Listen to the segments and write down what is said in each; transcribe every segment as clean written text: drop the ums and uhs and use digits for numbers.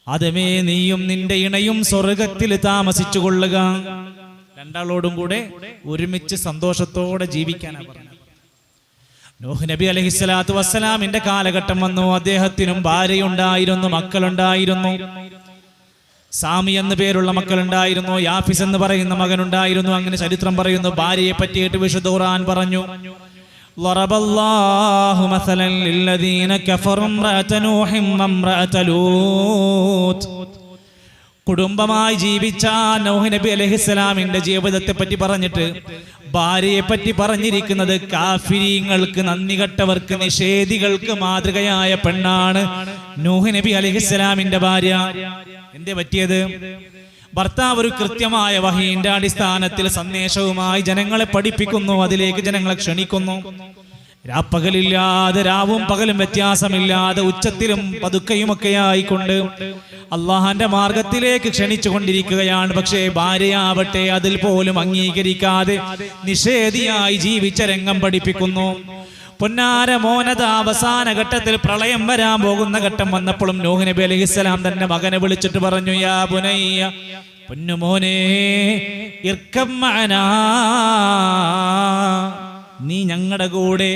ആദമേ, നീയും നിന്റെ ഇണയും സ്വർഗത്തിൽ താമസിച്ചു കൊള്ളുക. രണ്ടാളോടും കൂടെ ഒരുമിച്ച് സന്തോഷത്തോടെ ജീവിക്കാനാണ് പറഞ്ഞത്. നൂഹ് നബി അലൈഹിസ്സലാത്തു വസ്സലാമിന്റെ കാലഘട്ടം വന്നു. അദ്ദേഹത്തിനും ഭാര്യയുണ്ടായിരുന്നു, മക്കളുണ്ടായിരുന്നു. സാമി എന്ന് പേരുള്ള മക്കളുണ്ടായിരുന്നു, യാഫിസ് എന്ന് പറയുന്ന മകനുണ്ടായിരുന്നു. അങ്ങനെ ചരിത്രം പറയുന്നു. ഭാര്യയെ പറ്റിയിട്ട് വിശുദ്ധ ഖുർആൻ പറഞ്ഞു, ളറബല്ലാഹു മസലൻ ലില്ലദീന കഫറു ഇംറഅത നൂഹിൻ വഇംറഅത ലൂത്ത്. കുടുംബമായി ജീവിച്ച നൂഹ് നബി അലൈഹിസ്സലാമിന്റെ ജീവിതത്തെ പറ്റി പറഞ്ഞിട്ട് ഭാര്യയെ പറ്റി പറഞ്ഞിരിക്കുന്നത് കാഫിരീങ്ങൾക്ക്, നന്ദികെട്ടവർക്ക്, നിഷേധികൾക്ക് മാതൃകയായ പെണ്ണാണ് നൂഹ് നബി അലൈഹിസ്സലാമിന്റെ ഭാര്യ. എന്തേ പറ്റിയത്? ഭർത്താവ് ഒരു കൃത്യമായ വഹീന്റെ അടിസ്ഥാനത്തിൽ സന്ദേശവുമായി ജനങ്ങളെ പഠിപ്പിക്കുന്നു, അതിലേക്ക് ജനങ്ങളെ ക്ഷണിക്കുന്നു. രാപ്പകലില്ലാതെ, രാവും പകലും വ്യത്യാസമില്ലാതെ, ഉച്ചത്തിലും പതുക്കയുമൊക്കെ ആയിക്കൊണ്ട് അള്ളാഹന്റെ മാർഗത്തിലേക്ക് ക്ഷണിച്ചു കൊണ്ടിരിക്കുകയാണ്. പക്ഷേ ഭാര്യയാവട്ടെ അതിൽ പോലും അംഗീകരിക്കാതെ നിഷേധിയായി ജീവിച്ച രംഗം പഠിപ്പിക്കുന്നു. പൊന്നാര മോനത അവസാന ഘട്ടത്തിൽ പ്രളയം വരാൻ പോകുന്ന ഘട്ടം വന്നപ്പോഴും നൂഹ് നബി അലൈഹിസ്സലാം തന്റെ മകനെ വിളിച്ചിട്ട് പറഞ്ഞു, യാ ബുനയ്യ, പൊന്നുമോനെ, ഇർകം മഅനാ, നീ ഞങ്ങളുടെ കൂടെ,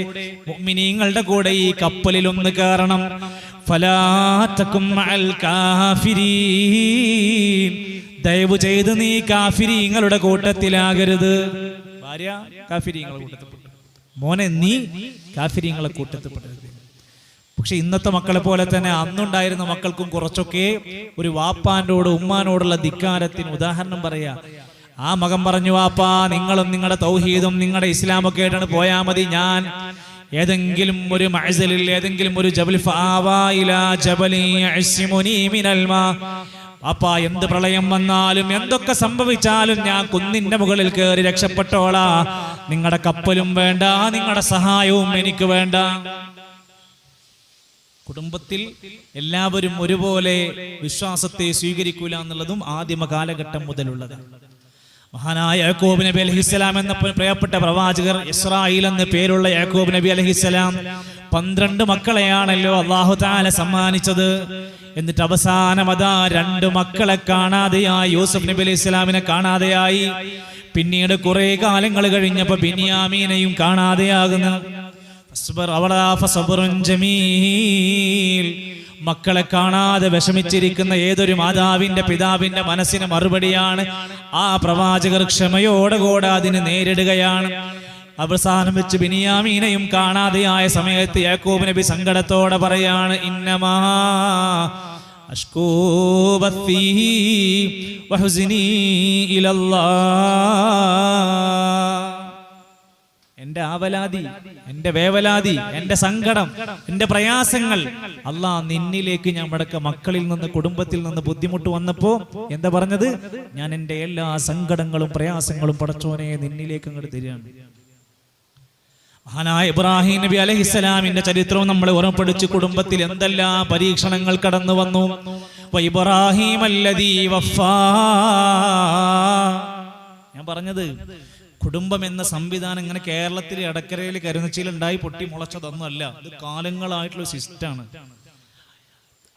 മുഅ്മിനീങ്ങളുടെ കൂടെ ഈ കപ്പലിൽ ഒന്ന് കയറണം. ഫലാ തകും മഅൽ കാഫിരീൻ, ദയവ് ചെയ്ത് നീ കാഫിരീങ്ങളുടെ കൂട്ടത്തിലാകരുത്. ഭാര്യ കാഫിരീങ്ങളുടെ കൂട്ടത്തിൽപ്പെട്ടു. മോനെ, നീ കാഫിരീങ്ങളെ കൂട്ടത്തിൽപ്പെടരുത്. പക്ഷെ ഇന്നത്തെ മക്കളെ പോലെ തന്നെ അന്നുണ്ടായിരുന്ന മക്കൾക്കും കുറച്ചൊക്കെ ഒരു വാപ്പാനോട് ഉമ്മാനോടുള്ള ധിക്കാരത്തിന് ഉദാഹരണം പറയാ. ആ മകൻ പറഞ്ഞു, വാപ്പാ, നിങ്ങളും നിങ്ങളുടെ തൗഹീദും നിങ്ങളുടെ ഇസ്ലാമൊക്കെ ആയിട്ടാണ് പോയാ മതി. ഞാൻ ഏതെങ്കിലും ഒരു മഅ്സലിൽ, ഏതെങ്കിലും ഒരു ജബൽ, വാപ്പാ, എന്ത് പ്രളയം വന്നാലും എന്തൊക്കെ സംഭവിച്ചാലും ഞാൻ കുന്നിന്റെ മുകളിൽ കയറി രക്ഷപ്പെട്ടോളാ. നിങ്ങളുടെ കപ്പലും വേണ്ട, നിങ്ങളുടെ സഹായവും എനിക്ക് വേണ്ട. കുടുംബത്തിൽ എല്ലാവരും ഒരുപോലെ വിശ്വാസത്തെ സ്വീകരിക്കൂല എന്നുള്ളതും ആദിമ കാലഘട്ടം മുതലുള്ളത്. മഹാനായ യാക്കൂബ് നബി അലൈഹിസ്സലാം എന്ന പ്രിയപ്പെട്ട പ്രവാചകർ, ഇസ്രായേൽ എന്ന പേരുള്ള യാക്കൂബ് നബി അലൈഹിസ്സലാം 12 മക്കളെയാണല്ലോ അല്ലാഹു തആല സമ്മാനിച്ചത്. എന്നിട്ട് അവസാനം അതാ 2 മക്കളെ കാണാതെയായി. യൂസുഫ് നബി അലൈഹിസ്സലാമിനെ കാണാതെയായി. പിന്നീട് കുറെ കാലങ്ങൾ കഴിഞ്ഞപ്പോൾ ബിന്യാമീനെയും കാണാതെയാകുന്നു. മക്കളെ കാണാതെ വിഷമിച്ചിരിക്കുന്ന ഏതൊരു മാതാവിന്റെ, പിതാവിന്റെ മനസ്സിന് മറുപടിയാണ് ആ പ്രവാചകർ ക്ഷമയോടുകൂടെ അതിന് നേരിടുകയാണ്. അവസാനം വെച്ച് ബിന്യാമീനെയും കാണാതെയായ സമയത്ത് യാക്കൂബ് നബി സങ്കടത്തോടെ പറയാണ്, ഇന്നമാ അഷ്കൂ ബത്തി വഹുസ്നി ഇലല്ലാഹ്. എന്റെ ആവലാതി, എന്റെ വേവലാതി, എന്റെ സങ്കടം, എന്റെ പ്രയാസങ്ങൾ അല്ലാഹ് നിന്നിലേക്ക് ഞാൻ മടക്ക. മക്കളിൽ നിന്ന്, കുടുംബത്തിൽ നിന്ന് ബുദ്ധിമുട്ട് വന്നപ്പോ എന്താ പറഞ്ഞത്? ഞാൻ എന്റെ എല്ലാ സങ്കടങ്ങളും പ്രയാസങ്ങളും പടച്ചോനെ നിന്നിലേക്ക് അങ്ങോട്ട് തരികയാണ്. മഹാനായ ഇബ്രാഹിം നബി അലൈഹിസ്സലാമിന്റെ ചരിത്രവും നമ്മൾ ഓർമ്മപ്പെടുത്തി. കുടുംബത്തിൽ എന്തെല്ലാം പരീക്ഷണങ്ങൾ കടന്നു വന്നു. ഇബ്രാഹിം അല്ലദീ വഫാ. ഞാൻ പറഞ്ഞത് കുടുംബം എന്ന സംവിധാനം ഇങ്ങനെ കേരളത്തിൽ എടക്കരയിൽ കരുനച്ചിയിൽ ഉണ്ടായി പൊട്ടി മുളച്ചതൊന്നുമല്ല. ഇത് കാലങ്ങളായിട്ടുള്ള സിസ്റ്റമാണ്.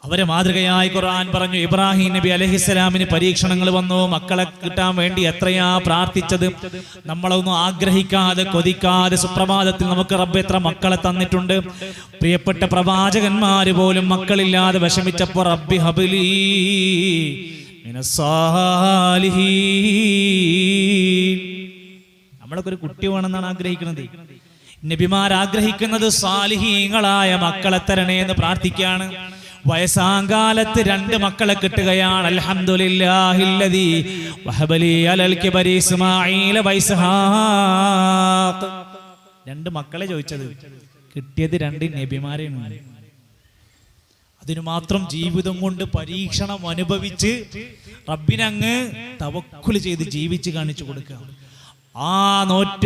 അവരെ മാതൃകയായി ഖുർആൻ പറഞ്ഞു. ഇബ്രാഹിം നബി അലൈഹിസ്സലാമിന് പരീക്ഷണങ്ങൾ വന്നു. മക്കളെ കിട്ടാൻ വേണ്ടി എത്രയാ പ്രാർത്ഥിച്ചത്. നമ്മളൊന്നും ആഗ്രഹിക്കാതെ, കൊതിക്കാതെ സുപ്രഭാതത്തിൽ നമുക്ക് റബ്ബ് എത്ര മക്കളെ തന്നിട്ടുണ്ട്. പ്രിയപ്പെട്ട പ്രവാചകന്മാര് പോലും മക്കളില്ലാതെ വിഷമിച്ചപ്പോ റബ്ബി ഹബ്ലി മിനസ്സാലിഹീൻ, നമ്മളൊക്കെ ഒരു കുട്ടി വേണമെന്നാണ് ആഗ്രഹിക്കുന്നത്. നബിമാർ ആഗ്രഹിക്കുന്നത് സാലിഹീങ്ങളായ മക്കളെ തരണേ എന്ന് പ്രാർത്ഥിക്കുകയാണ്. വയസ്സാങ്കാലത്ത് 2 മക്കളെ കിട്ടുകയാണ്. അൽഹംദുലില്ലാഹില്ലദീ വഹബലി അലൽ കിബരി ഇസ്മാഈല വഇസ്ഹാഖ്. 2 മക്കളെ ചോദിച്ചത്, കിട്ടിയത് 2 നബിമാരെയാണ്. അതിനു മാത്രം ജീവിതം കൊണ്ട് പരീക്ഷണം അനുഭവിച്ച് റബ്ബിനങ്ങ് തവക്കുൽ ചെയ്ത് ജീവിച്ച് കാണിച്ചു കൊടുക്കുക.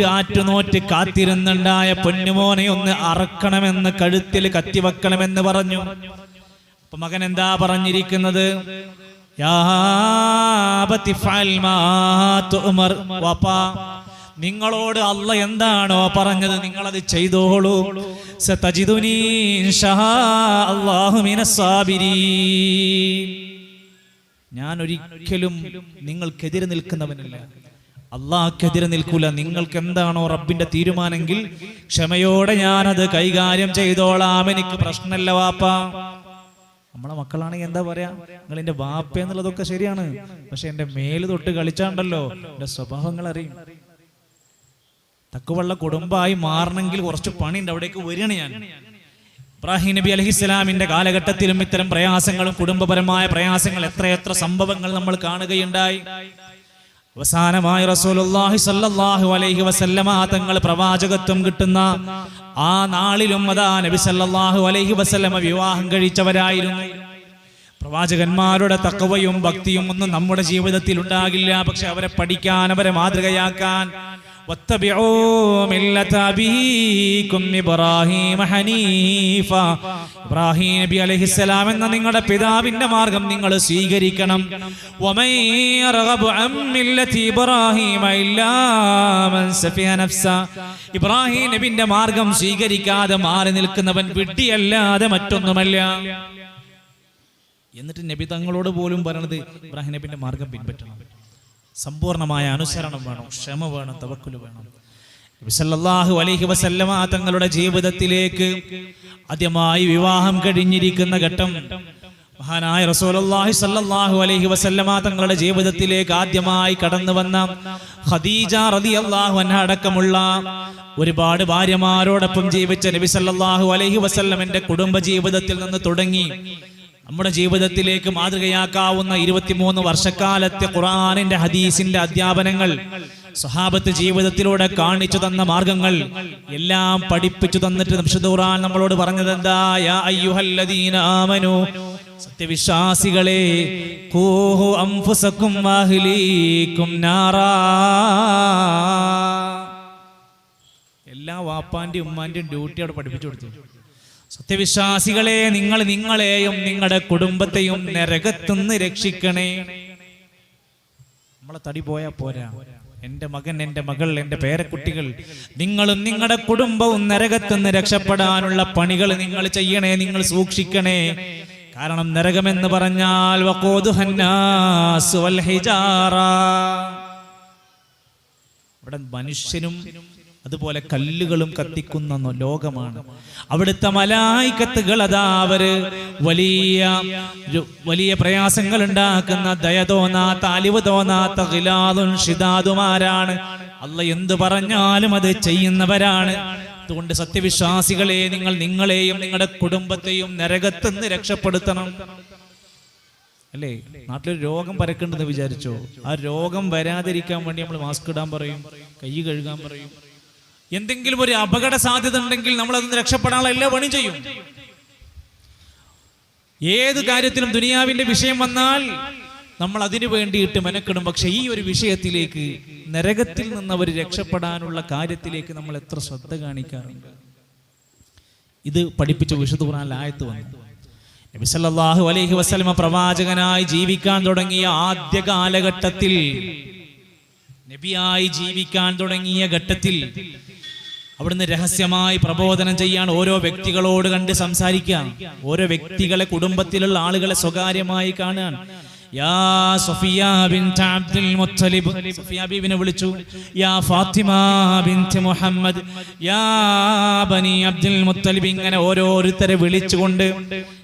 ആറ്റുനോറ്റ് കാത്തിരുന്നുണ്ടായ പൊന്നുമോനെ ഒന്ന് അറക്കണമെന്ന്, കഴുത്തിൽ കത്തിവെക്കണമെന്ന് പറഞ്ഞു. അപ്പൊ മകൻ എന്താ പറഞ്ഞിരിക്കുന്നത്? യാ അബതി ഫഅൽ മാ തുഅ്മർ. വാപ്പാ, നിങ്ങളോട് അല്ലാഹ് എന്താണോ പറഞ്ഞത് നിങ്ങളത് ചെയ്തോളൂ. സതജിദുനി ഇൻഷാ അല്ലാഹു മിനസ് സാബിരീൻ. ഞാൻ ഒരിക്കലും നിങ്ങൾക്കെതിരെ നിൽക്കുന്നവനല്ല, അള്ളാഹ്ക്കെതിരെ നിൽക്കൂല. നിങ്ങൾക്ക് എന്താണോ റബ്ബിന്റെ തീരുമാനമെങ്കിൽ ക്ഷമയോടെ ഞാനത് കൈകാര്യം ചെയ്തോളാം, എനിക്ക് പ്രശ്നമല്ല വാപ്പാ. നമ്മളെ മക്കളാണെങ്കിൽ എന്താ പറയാ, നിങ്ങൾ എന്റെ വാപ്പ എന്നുള്ളതൊക്കെ ശരിയാണ്, പക്ഷെ എന്റെ മേല് തൊട്ട് കളിച്ചാണ്ടല്ലോ എന്റെ സ്വഭാവങ്ങൾ അറിയും. തക്കുവള്ള കുടുംബമായി മാറണമെങ്കിൽ കുറച്ച് പണിയുണ്ട്, അവിടേക്ക് വരികയാണ് ഞാൻ. ഇബ്രാഹിം നബി അലൈഹിസ്സലാമിന്റെ കാലഘട്ടത്തിലും ഇത്തരം പ്രയാസങ്ങളും കുടുംബപരമായ പ്രയാസങ്ങൾ എത്രയെത്ര സംഭവങ്ങൾ നമ്മൾ കാണുകയുണ്ടായി. അവസാനമായി റസൂലുള്ളാഹി സ്വല്ലല്ലാഹു അലൈഹി വസല്ലമ തങ്ങൾ പ്രവാചകത്വം കിട്ടുന്ന ആ നാളിലും അതാ നബി സല്ലല്ലാഹു അലൈഹി വസല്ലമ വിവാഹം കഴിച്ചവരായിരുന്നു. പ്രവാചകന്മാരുടെ തഖ്വയും ഭക്തിയും ഒന്നും നമ്മുടെ ജീവിതത്തിൽ ഉണ്ടാകില്ല, പക്ഷെ അവരെ പഠിക്കാൻ, അവരെ മാതൃകയാക്കാൻ ഇബ്രാഹിം നബി അലൈഹിസ്സലാം എന്ന നിങ്ങളുടെ പിതാവിന്റെ മാർഗം നിങ്ങൾ സ്വീകരിക്കണം. ഇബ്രാഹിം നബിന്റെ മാർഗം സ്വീകരിക്കാതെ മാറി നിൽക്കുന്നവൻ വിഡ്ഢിയല്ലാതെ മറ്റൊന്നുമല്ല. എന്നിട്ട് നബി തങ്ങളോട് പോലും പറയണത് ഇബ്രാഹിം നബിന്റെ മാർഗം പിൻപറ്റണം, സമ്പൂർണമായ അനുസരണം വേണം, ക്ഷമ വേണം, തവക്കുൽ വേണം. നബി സല്ലല്ലാഹു അലൈഹി വസല്ലമ തങ്ങളുടെ ജീവിതത്തിലേക്ക് ആദ്യമായി വിവാഹം കഴിഞ്ഞിരിക്കുന്ന ഘട്ടം, മഹാനായ റസൂലുള്ളാഹി സ്വല്ലല്ലാഹു അലൈഹി വസല്ലമ തങ്ങളുടെ ജീവിതത്തിലേക്ക് ആദ്യമായി കടന്നു വന്ന ഖദീജ റളിയല്ലാഹു അൻഹ അടക്കമുള്ള ഒരുപാട് ഭാര്യമാരോടൊപ്പം ജീവിച്ച നബി സല്ലല്ലാഹു അലൈഹി വസല്ലമയുടെ കുടുംബ ജീവിതത്തിൽ നിന്ന് തുടങ്ങി നമ്മുടെ ജീവിതത്തിലേക്ക് മാതൃകയാക്കാവുന്ന 23 വർഷക്കാലത്തെ ഖുർആനിന്റെ ഹദീസിന്റെ അധ്യാപനങ്ങൾ, സ്വഹാബത്ത് ജീവിതത്തിലൂടെ കാണിച്ചു തന്ന മാർഗങ്ങൾ എല്ലാം പഠിപ്പിച്ചു തന്നിട്ട് വിശുദ്ധ ഖുർആൻ നമ്മളോട് പറഞ്ഞത് എന്താ? യാ അയ്യുഹല്ലദീന ആമനൂ, സത്യവിശ്വാസികളെ, ഖൂഹു അൻഫുസകും വഅഹ്ലീകും നാറാ. എല്ലാ വാപ്പാന്റെയും ഉമ്മാന്റെയും ഡ്യൂട്ടി അവിടെ പഠിപ്പിച്ചു കൊടുത്തു. സത്യവിശ്വാസികളെ, നിങ്ങൾ നിങ്ങളെയും നിങ്ങളുടെ കുടുംബത്തെയും നരകത്തുനിന്ന് രക്ഷിക്കണേ. നമ്മളെ തടി പോയാ പോരാ, എന്റെ മകൻ, എന്റെ മകൾ, എന്റെ പേരക്കുട്ടികൾ, നിങ്ങളും നിങ്ങളുടെ കുടുംബവും നരകത്തുനിന്ന് രക്ഷപ്പെടാനുള്ള പണികൾ നിങ്ങൾ ചെയ്യണേ, നിങ്ങൾ സൂക്ഷിക്കണേ. കാരണം നരകമെന്ന് പറഞ്ഞാൽ വഖൂദുഹന്നാസ് വൽ ഹിജാറ, ഇവിടെ മനുഷ്യനും അതുപോലെ കല്ലുകളും കത്തിക്കുന്ന ലോകമാണ്. അവിടുത്തെ മലായികത്തുകൾ അതാ അവര് വലിയ പ്രയാസങ്ങൾ ഉണ്ടാക്കുന്ന, ദയ തോന്നാത്ത, അലിവ് തോന്നാത്ത ഗിലാദുൻ ഷിദാദുമാരാണ്. അല്ലാഹ് എന്തു പറഞ്ഞാലും അത് ചെയ്യുന്നവരാണ്. അതുകൊണ്ട് സത്യവിശ്വാസികളെ, നിങ്ങൾ നിങ്ങളെയും നിങ്ങളുടെ കുടുംബത്തെയും നരകത്തുനിന്ന് രക്ഷപ്പെടുത്തണം. അല്ലേ, നാട്ടിലൊരു രോഗം പരക്കുണ്ടെന്ന് വിചാരിച്ചോ, ആ രോഗം വരാതിരിക്കാൻ വേണ്ടി നമ്മൾ മാസ്ക് ഇടാൻ പറയും, കൈ കഴുകാൻ പറയും. എന്തെങ്കിലും ഒരു അപകട സാധ്യത ഉണ്ടെങ്കിൽ നമ്മൾ അതിന് രക്ഷപ്പെടാനുള്ള എല്ലാ പണിയും ചെയ്യും. ഏത് കാര്യത്തിലും ദുനിയാവിന്റെ വിഷയം വന്നാൽ നമ്മൾ അതിനു വേണ്ടിയിട്ട് മെനക്കെടും. പക്ഷെ ഈ ഒരു വിഷയത്തിലേക്ക്, നരകത്തിൽ നിന്ന് അവർ രക്ഷപ്പെടാനുള്ള കാര്യത്തിലേക്ക് നമ്മൾ എത്ര ശ്രദ്ധ കാണിക്കാറുണ്ട്? ഇത് പഠിപ്പിച്ച വിശുദ്ധ ഖുർആനിൽ ആയത്ത് വന്നു. നബി സല്ലല്ലാഹു അലൈഹി വസല്ലമ പ്രവാചകനായി ജീവിക്കാൻ തുടങ്ങിയ ആദ്യ കാലഘട്ടത്തിൽ, നബിയായി ജീവിക്കാൻ തുടങ്ങിയ ഘട്ടത്തിൽ അവിടുന്ന് രഹസ്യമായി പ്രബോധനം ചെയ്യാൻ ഓരോ വ്യക്തികളോട് കണ്ട് സംസാരിക്കാൻ, ഓരോ വ്യക്തികളെ, കുടുംബത്തിലുള്ള ആളുകളെ സ്വകാര്യമായി കാണാൻ. യാ സഫിയ ബിൻത് അബ്ദുൽ മുത്തലിബ്, സഫിയ ബീവിനെ വിളിച്ചു. യാ ഫാത്തിമ ബിൻത് മുഹമ്മദ്, യാ ബനി അബ്ദുൽ മുത്തലിബ്, ഇങ്ങനെ ഓരോരുത്തരെ വിളിച്ചുകൊണ്ട്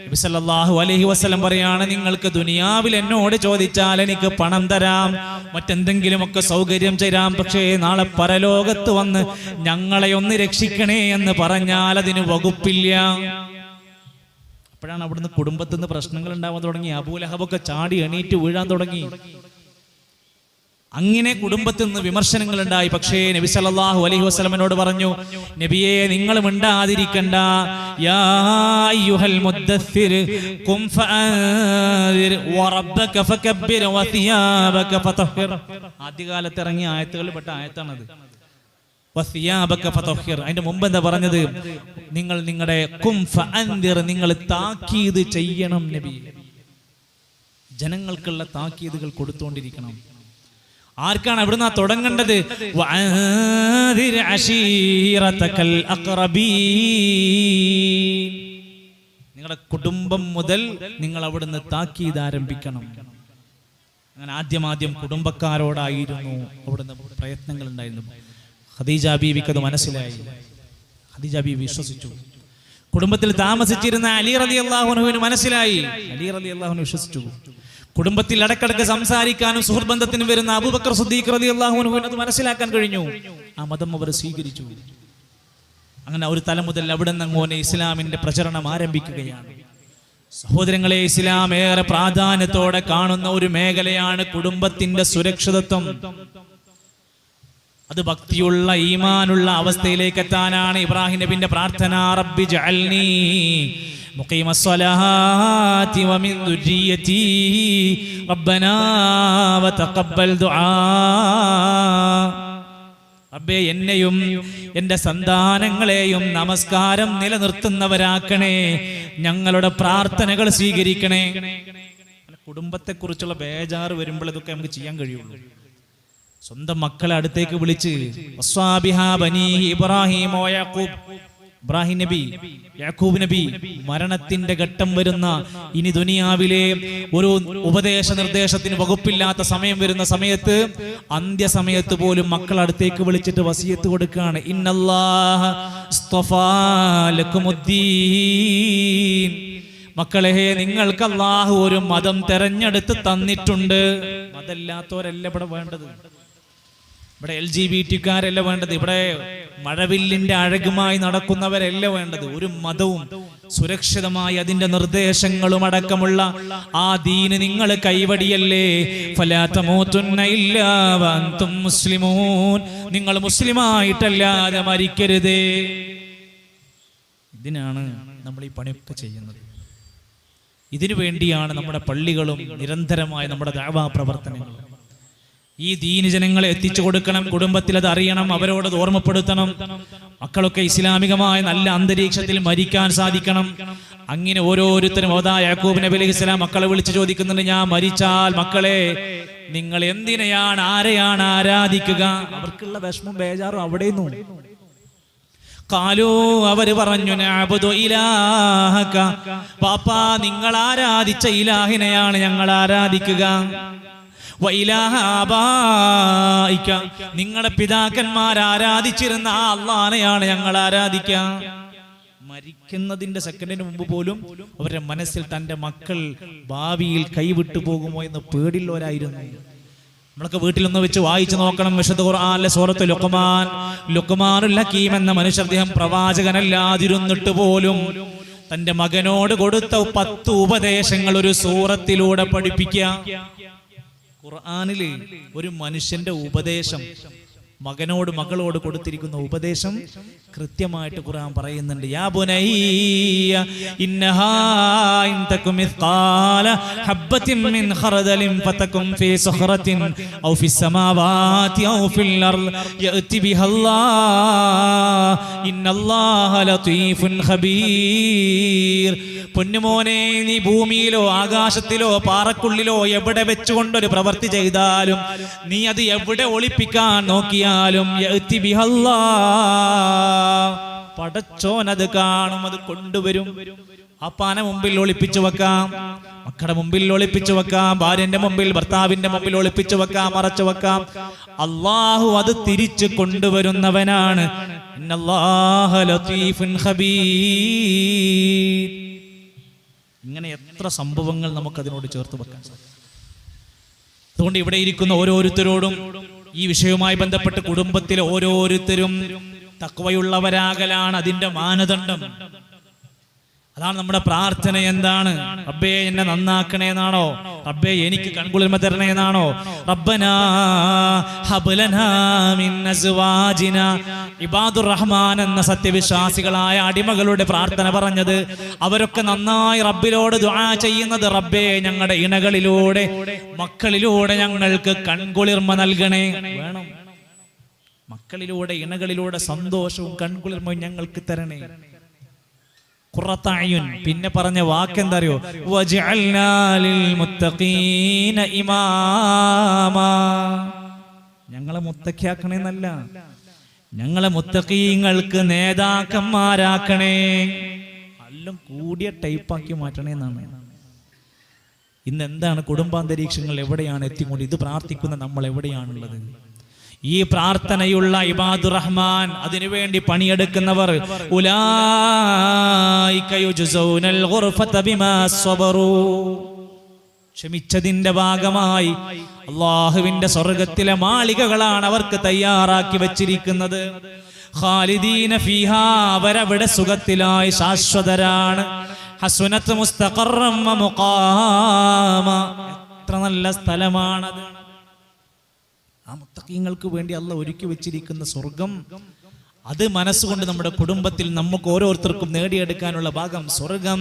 നബി സല്ലല്ലാഹു അലൈഹി വസല്ലം പറയാണ്, നിങ്ങൾക്ക് ദുനിയാവിൽ എന്നോട് ചോദിച്ചാൽ എനിക്ക് പണം തരാം, മറ്റെന്തെങ്കിലുമൊക്കെ സൗകര്യം തരാം, പക്ഷേ നാളെ പരലോകത്ത് വന്ന് ഞങ്ങളെ ഒന്ന് രക്ഷിക്കണേ എന്ന് പറഞ്ഞാൽ അതിന് വകുപ്പില്ല. അപ്പോഴാണ് അവിടുന്ന് കുടുംബത്തിൽ നിന്ന് പ്രശ്നങ്ങൾ ഉണ്ടാവാൻ തുടങ്ങി. അബൂലഹബൊക്കെ ചാടി എണീറ്റ് വീഴാൻ തുടങ്ങി. അങ്ങനെ കുടുംബത്തിൽ നിന്ന് വിമർശനങ്ങൾ ഉണ്ടായി. പക്ഷേ നബി സല്ലല്ലാഹു അലൈഹി വസല്ലമയോട് പറഞ്ഞു, നബിയെ, നിങ്ങൾ മിണ്ടാതിരിക്കണ്ട. യാ അയ്യുഹൽ മുദ്ദസ്സിർ ഖും ഫഅൻദിർ വറബ്ബക ഫകബ്ബിർ വസിയാബക ഫതഹിർ. ആദ്യകാലത്ത് ഇറങ്ങിയ ആയത്തുകളിൽ പെട്ട ആയത്താണത്. വസിയാബക ഫതഹിർ. അതിന്റെ മുമ്പ് എന്താ പറഞ്ഞത്? നിങ്ങൾ നിങ്ങളുടെ ഖും ഫഅൻദിർ, നിങ്ങൾ താക്കീത് ചെയ്യണം നബി. ജനങ്ങൾക്കുള്ള താക്കീതുകൾ കൊടുത്തുകൊണ്ടിരിക്കണം. ആർക്കാണ് അവിടുന്ന് തുടങ്ങേണ്ടത്? വഅൻദിർ അശീറതകൽ അഖ്റബീൻ. നിങ്ങളുടെ കുടുംബം മുതൽ നിങ്ങൾ അവിടുന്ന് താക്കീത് ആരംഭിക്കണം. അങ്ങനെ ആദ്യം കുടുംബക്കാരോടായിരുന്നു അവിടുന്ന് പ്രയത്നങ്ങൾ ഉണ്ടായിരുന്നു. ഖദീജ ബീവിക്ക് അത് മനസ്സിലായി. ഖദീജ ബീവി വിശ്വസിച്ചു. കുടുംബത്തിൽ താമസിച്ചിരുന്ന അലി റളിയല്ലാഹു അൻഹുവിന് മനസ്സിലായി. അലി റളിയല്ലാഹു അൻഹു വിശ്വസിച്ചു. കുടുംബത്തിൽ ഇടക്കിടക്ക് സംസാരിക്കാനും സുഹൃബന്ധത്തിനും വരുന്ന അബൂബക്കർ സിദ്ദീഖ് റളിയല്ലാഹു അൻഹുവിന് അത് മനസ്സിലാക്കാൻ കഴിഞ്ഞു. ആ മതം അവർ സ്വീകരിച്ചു. അങ്ങനെ ഒരു തല മുതൽ അവിടെ നിന്ന് ഇസ്ലാമിന്റെ പ്രചരണം ആരംഭിക്കുകയാണ്. സഹോദരങ്ങളെ, ഇസ്ലാം ഏറെ പ്രാധാന്യത്തോടെ കാണുന്ന ഒരു മേഖലയാണ് കുടുംബത്തിന്റെ സുരക്ഷിതത്വം. അത് ഭക്തിയുള്ള ഈമാനുള്ള അവസ്ഥയിലേക്ക് എത്താനാണ് ഇബ്രാഹിം നബിന്റെ പ്രാർത്ഥന. റബ്ബി ജഅൽനി മുഖീമസ്സലാത്തി വമിൻ ദുർരിയതി റബ്ബനാ വതഖബ്ബൽ ദുആ. റബ്ബേ, എന്നെയും എൻ്റെ സന്താനങ്ങളെയും നമസ്കാരം നിലനിർത്തുന്നവരാക്കണേ, ഞങ്ങളുടെ പ്രാർത്ഥനകൾ സ്വീകരിക്കണേ. കുടുംബത്തെക്കുറിച്ചുള്ള ബേജാറ് വരുമ്പോൾ ഇതൊക്കെ നമുക്ക് ചെയ്യാൻ കഴിയുള്ളൂ. സ്വന്തം മക്കളെ അടുത്തേക്ക് വിളിച്ച് ഇബ്രാഹിം നബി, യാക്കൂബ് നബി മരണത്തിന്റെ ഘട്ടം വരുന്ന, ഇനി ദുനിയാവിലെ ഒരു ഉപദേശ നിർദ്ദേശത്തിന് വകുപ്പില്ലാത്ത സമയം വരുന്ന സമയത്ത്, അന്ത്യസമയത്ത് പോലും മക്കൾ അടുത്തേക്ക് വിളിച്ചിട്ട് വസിയത്ത് കൊടുക്കുകയാണ്. ഇന്നല്ലാഹ ഇസ്തഫാ ലക്കുമുദ്ദീൻ, മക്കളെ, നിങ്ങൾക്ക് അല്ലാഹു ഒരു മതം തെരഞ്ഞെടുത്ത് തന്നിട്ടുണ്ട്. മതമില്ലാത്തവരല്ല ഇവിടെ വേണ്ടത്. ഇവിടെ LGBT-ക്കാരല്ല വേണ്ടത്. ഇവിടെ മഴവില്ലിന്റെ അഴകുമായി നടക്കുന്നവരല്ല വേണ്ടത്. ഒരു മതവും സുരക്ഷിതമായി അതിന്റെ നിർദ്ദേശങ്ങളും അടക്കമുള്ള ആ ദീന് നിങ്ങൾ കൈവടിയല്ലേ. ഫലാ തമൂതുന്ന ഇല്ലാ വഅൻതും മുസ്ലിമൂൻ, നിങ്ങൾ മുസ്ലിമായിട്ടല്ലാതെ മരിക്കരുതേ. ഇതിനാണ് നമ്മൾ ഈ പണിയൊക്കെ ചെയ്യുന്നത്. ഇതിനു വേണ്ടിയാണ് നമ്മുടെ പള്ളികളും നിരന്തരമായ നമ്മുടെ ദഅവാ പ്രവർത്തനങ്ങളും. ഈ ദീന് ജനങ്ങളെ എത്തിച്ചു കൊടുക്കണം. കുടുംബത്തിൽ അത് അറിയണം, അവരോട് ഓർമ്മപ്പെടുത്തണം. മക്കളൊക്കെ ഇസ്ലാമികമായ നല്ല അന്തരീക്ഷത്തിൽ മരിക്കാൻ സാധിക്കണം. അങ്ങനെ ഓരോരുത്തരും യാക്കൂബ് നബി അലൈഹിസ്സലാം മക്കളെ വിളിച്ചു ചോദിക്കുന്നുണ്ട്, ഞാൻ മരിച്ചാൽ മക്കളെ നിങ്ങൾ എന്തിനെയാണ്, ആരെയാണ് ആരാധിക്കുക? അവർക്കുള്ള വിഷമം ബേജാറും അവിടെയൊന്നും. കാലൂ, അവര് പറഞ്ഞു, നഅബുദു ഇലാഹക, പാപ്പാ നിങ്ങൾ ആരാധിച്ച ഇലാഹിനെയാണ് ഞങ്ങൾ ആരാധിക്കുക. നിങ്ങളുടെ പിതാക്കന്മാർ ആരാധിച്ചിരുന്ന ആ അല്ലാഹനെയാണ് ഞങ്ങൾ ആരാധിക്കുക. മരിക്കുന്നതിന്റെ സെക്കൻഡിന് മുമ്പ് പോലും അവരുടെ മനസ്സിൽ തന്റെ മക്കൾ ഭാവിയിൽ കൈവിട്ടു പോകുമോ എന്ന് പേടിയുള്ളവരായിരുന്നു. നമ്മളൊക്കെ വീട്ടിലൊന്ന് വെച്ച് വായിച്ചു നോക്കണം. വിശുദ്ധ ഖുർആനിലെ സൂറത്ത് ലുഖ്മാനുൽ ഹകീം എന്ന മനുഷ്യർ, അദ്ദേഹം പ്രവാചകനല്ലാതിരുന്നിട്ട് പോലും തന്റെ മകനോട് കൊടുത്ത 10 ഉപദേശങ്ങൾ ഒരു സൂറത്തിലൂടെ പഠിപ്പിക്കുക. ഖുർആനില് ഒരു മനുഷ്യന്റെ ഉപദേശം, മകനോട് മകളോട് കൊടുത്തിരിക്കുന്ന ഉപദേശം കൃത്യമായിട്ട് ഖുർആൻ പറയുന്നുണ്ട്. യാ ബുനയ്യ ഇന്നഹാ ഇൻ തകും മിസ്ഖാല ഹബ്ബത്തിൻ മിൻ ഖർദലിൻ ഫതകും ഫീ സഖറത്തിൻ ഔ ഫിസ് സമാവാതി ഔ ഫിൽ അർള് യഅതി ബിഹല്ലാഹ് ഇന്നല്ലാഹ ലതീഫുൻ ഖബീർ. പൊന്നുമോനെ, നീ ഭൂമിയിലോ ആകാശത്തിലോ പാറക്കുള്ളിലോ എവിടെ വെച്ചുകൊണ്ടൊരു പ്രവൃത്തി ചെയ്താലും, നീ അത് എവിടെ ഒളിപ്പിക്കാൻ നോക്കിയാലും പടച്ചോൻ അത് കാണും, അത് കൊണ്ടുവരും. അപ്പാനെ മുമ്പിൽ ഒളിപ്പിച്ചു വെക്കാം, മക്കളുടെ മുമ്പിൽ ഒളിപ്പിച്ചു വെക്കാം, ഭാര്യന്റെ മുമ്പിൽ ഭർത്താവിന്റെ മുമ്പിൽ ഒളിപ്പിച്ചു വെക്കാം, മറച്ചു വെക്കാം. അല്ലാഹു അത് തിരിച്ചു കൊണ്ടുവരുന്നവനാണ്. ഇന്നല്ലാഹ ലതീഫുൻ ഖബീർ. ഇങ്ങനെ എത്ര സംഭവങ്ങൾ നമുക്കതിനോട് ചേർത്ത് വെക്കാൻ സാധിക്കും. അതുകൊണ്ട് ഇവിടെ ഇരിക്കുന്ന ഓരോരുത്തരോടും ഈ വിഷയവുമായി ബന്ധപ്പെട്ട് കുടുംബത്തിലെ ഓരോരുത്തരും തഖ്വയുള്ളവരാകലാണ് അതിന്റെ മാനദണ്ഡം. അതാണ് നമ്മുടെ പ്രാർത്ഥന. എന്താണ്? റബ്ബേ എന്നെ നന്നാക്കണേ എന്നാണോ? റബ്ബേ എനിക്ക് കൺകുളിർമ തരണേ എന്നാണോ? റബ്ബനാ ഹബ് ലനാ മിൻ അസ്വാജിനാ. ഇബാദുർ റഹ്മാൻ എന്ന സത്യവിശ്വാസികളായ അടിമകളുടെ പ്രാർത്ഥന പറഞ്ഞത്, അവരൊക്കെ നന്നായി റബ്ബിലോട് ദുആ ചെയ്യുന്നത്, റബ്ബേ ഞങ്ങളുടെ ഇണകളിലൂടെ മക്കളിലൂടെ ഞങ്ങൾക്ക് കൺകുളിർമ നൽകണേ. വേണം, മക്കളിലൂടെ ഇണകളിലൂടെ സന്തോഷവും കൺകുളിർമയും ഞങ്ങൾക്ക് തരണേ. ഖുറത്തഅയുൻ. പിന്നെ പറഞ്ഞ വാക്കെന്താ അറിയോ? വജഅൽനാ ലിൽ മുത്തഖീന ഇമാമാ. ഞങ്ങളെ മുത്തഖിയാക്കണേന്നല്ല, ഞങ്ങളെ മുത്തഖീങ്ങൾക്ക് നേതാക്കന്മാരാക്കണേ. എല്ലാം കൂടിയ ടൈപ്പാക്കി മാറ്റണേ എന്നാണ്. ഇന്ന് എന്താണ് കുടുംബാന്തരീക്ഷങ്ങൾ എവിടെയാണ് എത്തിക്കൊണ്ട് ഇത് പ്രാർത്ഥിക്കുന്ന നമ്മൾ എവിടെയാണുള്ളത്? ഈ പ്രാർത്ഥനയുള്ള ഇബാദുർ റഹ്മാൻ, അതിനുവേണ്ടി പണിയെടുക്കുന്നവർ ഉലൈക യുജ്സൗനൽ ഗുർഫത ബിമാ സ്വബറൂ, ക്ഷമിച്ചതിന്റെ ഭാഗമായി അല്ലാഹുവിന്റെ സ്വർഗ്ഗത്തിലെ മാളികകളാണ് അവർക്ക് തയ്യാറാക്കി വെച്ചിരിക്കുന്നത്. ഖാലിദീന ഫീഹാ, അവരവിടെ സുഖത്തിലായി ശാശ്വതരാണ്. ഹസുനത്ത് മുസ്തഖറം വ മുഖാമ, എത്ര നല്ല സ്ഥലമാണത്. ആ മുത്തഖീങ്ങൾക്ക് വേണ്ടി അല്ലാഹ് ഒരുക്കി വെച്ചിരിക്കുന്ന സ്വർഗം, അത് മനസ്സുകൊണ്ട് നമ്മുടെ കുടുംബത്തിൽ നമുക്ക് ഓരോരുത്തർക്കും നേടിയെടുക്കാനുള്ള ഭാഗം. സ്വർഗം